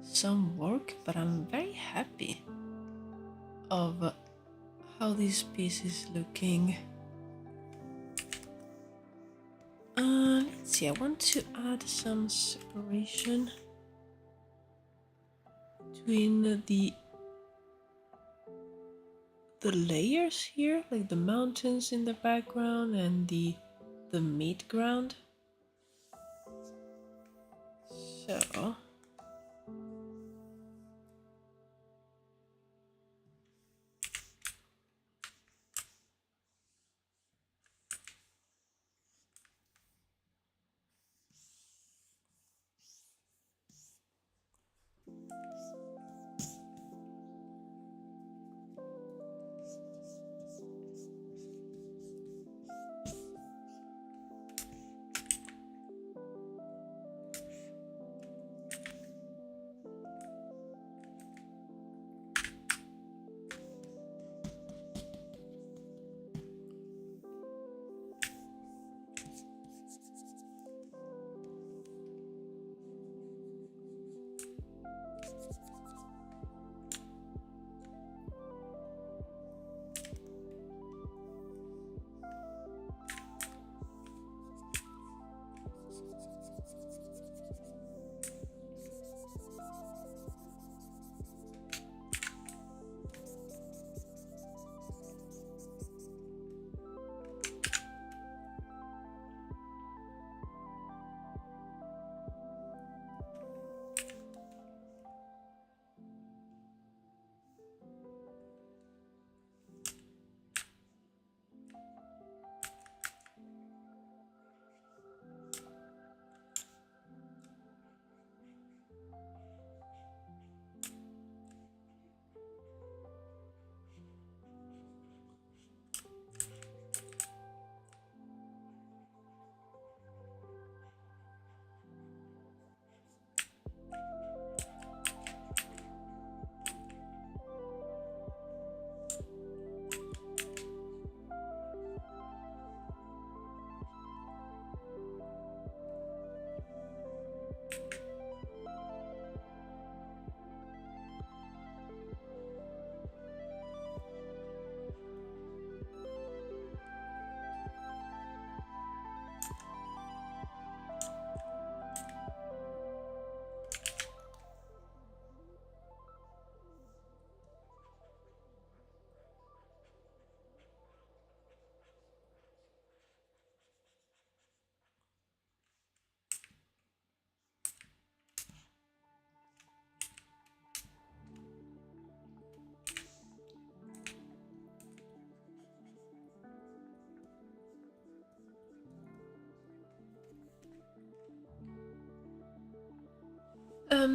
some work, but I'm very happy of how this piece is looking. Let's see, I want to add some separation between the layers here, like the mountains in the background and the mid-ground. So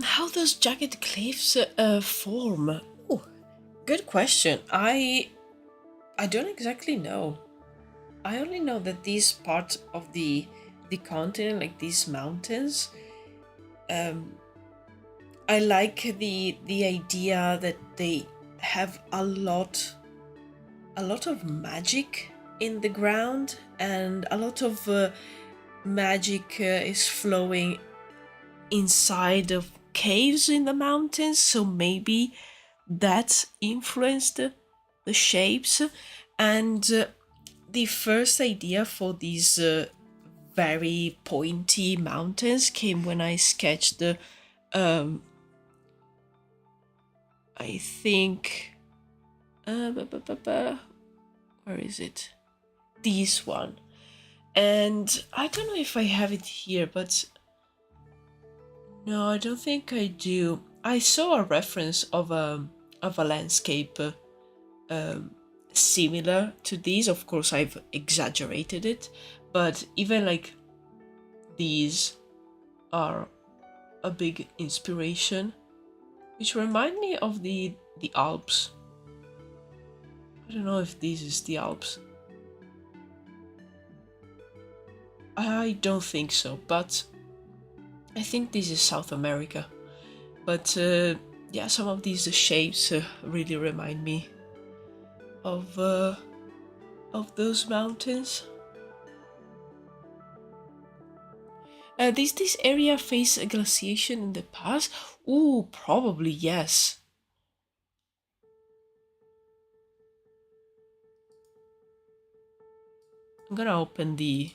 how does jagged cliffs form? Oh, good question. I don't exactly know. I only know that these parts of the continent, like these mountains, um, I like the idea that they have a lot of magic in the ground, and a lot of magic is flowing inside of caves in the mountains. So maybe that influenced the shapes. And the first idea for these very pointy mountains came when I sketched the I think where is it? This one. And I don't know if I have it here, but no, I don't think I do. I saw a reference of a landscape um, similar to these. Of course, I've exaggerated it, but even like these are a big inspiration, which remind me of the Alps. I don't know if this is the Alps. I don't think so, but I think this is South America. But yeah, some of these shapes really remind me of those mountains. This area face a glaciation in the past? Ooh, probably yes. I'm gonna open the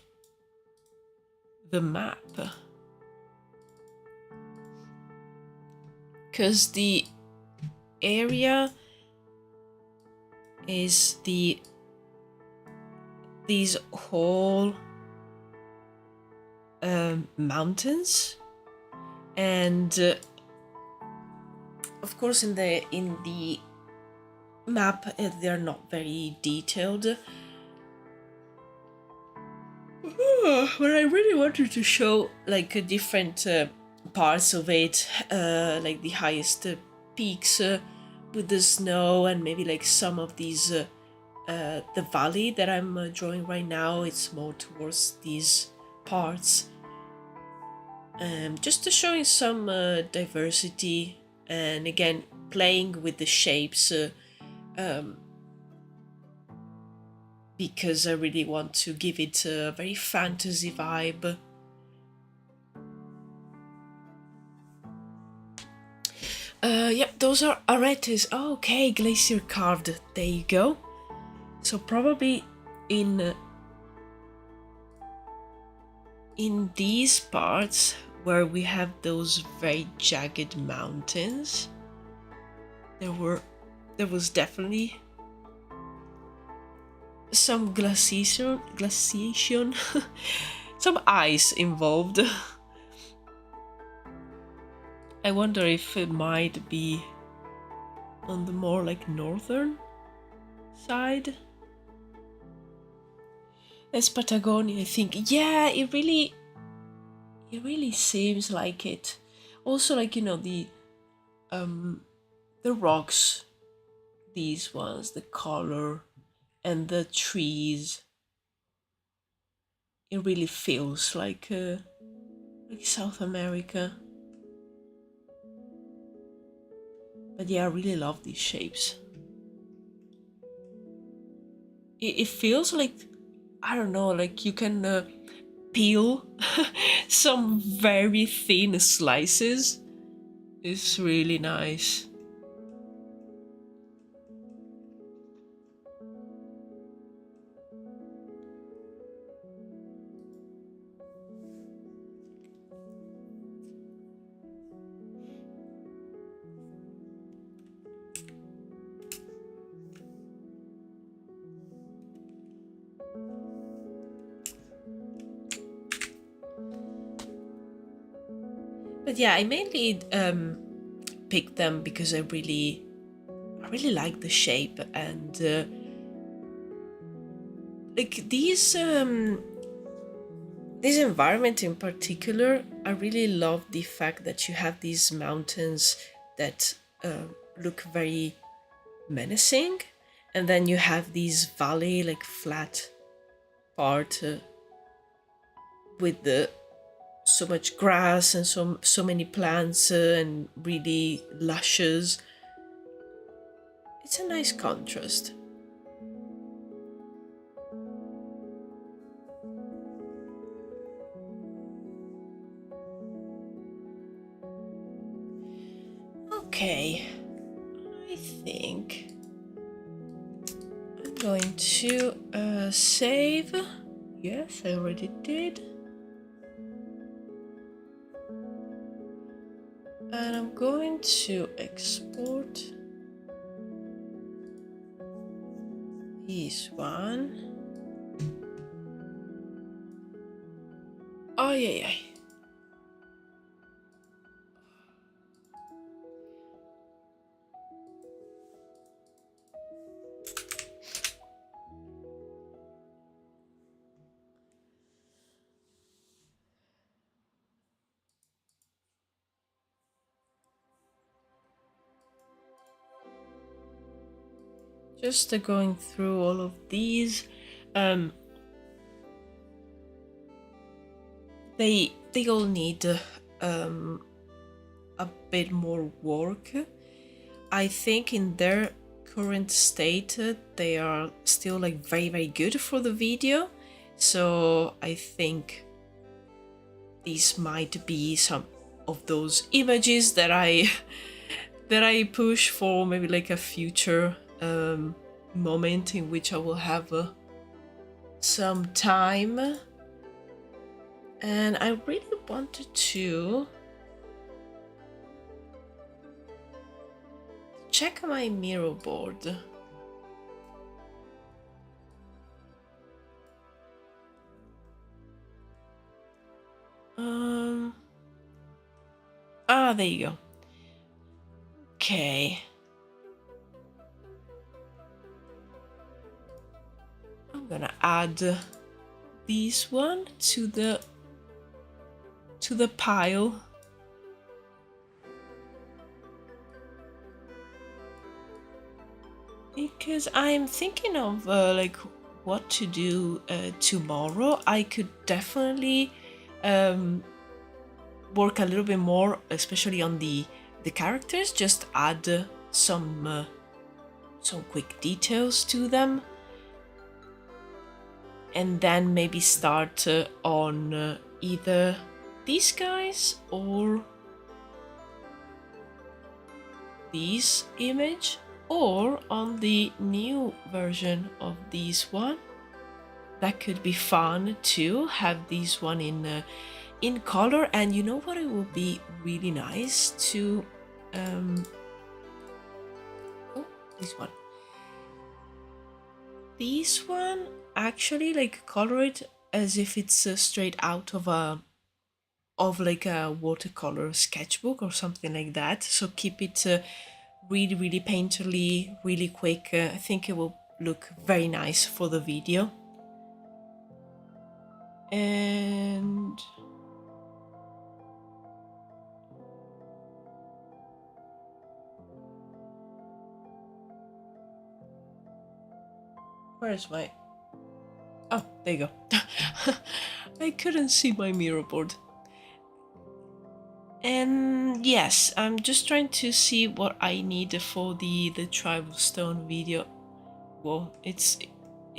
map. Because the area is these whole mountains, and of course in the map they're not very detailed. But I really wanted to show like different parts of it, like the highest peaks with the snow, and maybe like some of these the valley that I'm drawing right now. It's more towards these parts, just to showing some diversity, and again playing with the shapes, because I really want to give it a very fantasy vibe. Yep, those are aretes. Oh, okay, glacier carved. There you go. So probably in these parts where we have those very jagged mountains, there was definitely some glaciation, some ice involved. I wonder if it might be on the more like northern side. That's Patagonia, I think. Yeah, it really seems like it. Also, like, you know, the rocks, these ones, the color, and the trees. It really feels like South America. But yeah, I really love these shapes. It feels like, I don't know, like you can peel some very thin slices. It's really nice. But yeah, I mainly picked them because I really like the shape, and like this environment in particular. I really love the fact that you have these mountains that look very menacing, and then you have these valley, like flat part with the so much grass and so many plants and really luscious. It's a nice contrast. Okay, I think I'm going to save. Yes, I already did. And I'm going to export this one. Oh, yeah. Just going through all of these. They all need a bit more work. I think in their current state they are still like very good for the video, so I think these might be some of those images that I that I push for maybe like a future moment in which I will have some time. And I really wanted to check my mirror board. There you go. Okay. I'm gonna add this one to the pile. Because I'm thinking of like what to do tomorrow. I could definitely work a little bit more, especially on the characters. Just add some quick details to them, and then maybe start on either these guys or this image, or on the new version of this one. That could be fun to have this one in color. And you know what, it will be really nice to this one actually like color it as if it's straight out of like a watercolor sketchbook or something like that. So keep it really painterly, really quick. I think it will look very nice for the video. And where's my... Oh, there you go. I couldn't see my mirror board. And yes, I'm just trying to see what I need for the tribal stone video. Whoa, it's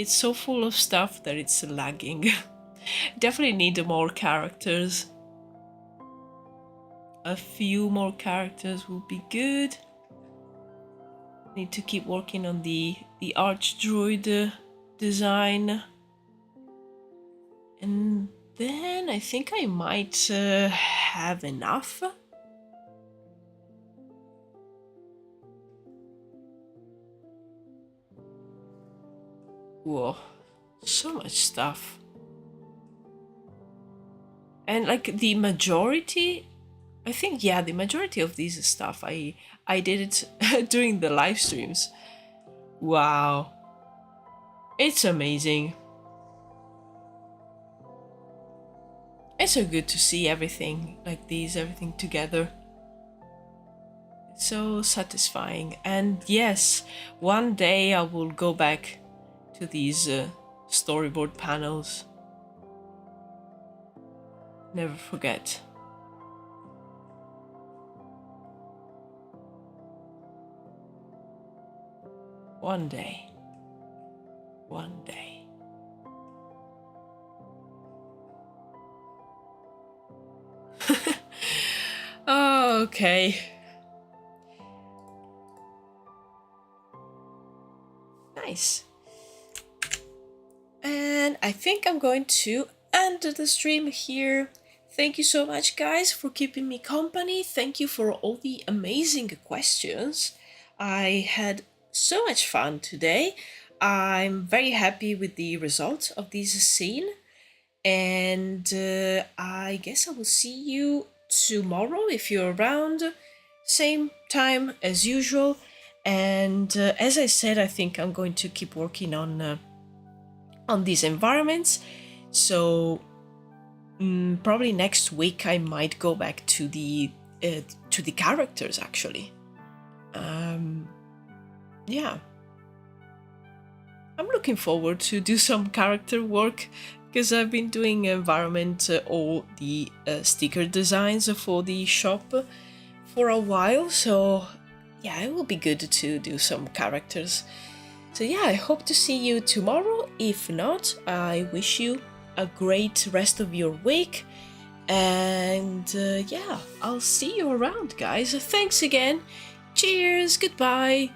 so full of stuff that it's lagging. Definitely need more characters. A few more characters would be good. Need to keep working on the Archdruid design. And then I think I might have enough. Whoa, so much stuff. And like the majority, I think, yeah, the majority of this stuff I did it during the live streams. Wow, it's amazing. It's so good to see everything like this, everything together. It's so satisfying. And yes, one day I will go back to these storyboard panels. Never forget. One day. One day. Oh, okay. Nice. And I think I'm going to end the stream here. Thank you so much, guys, for keeping me company. Thank you for all the amazing questions. I had so much fun today. I'm very happy with the result of this scene. And I guess I will see you tomorrow if you're around. Same time as usual. And as I said, I think I'm going to keep working on these environments. So probably next week I might go back to the characters actually. Yeah, I'm looking forward to do some character work because I've been doing environment or the sticker designs for the shop for a while. So yeah, it will be good to do some characters. So yeah, I hope to see you tomorrow. If not, I wish you a great rest of your week. And yeah, I'll see you around, guys. Thanks again. Cheers. Goodbye.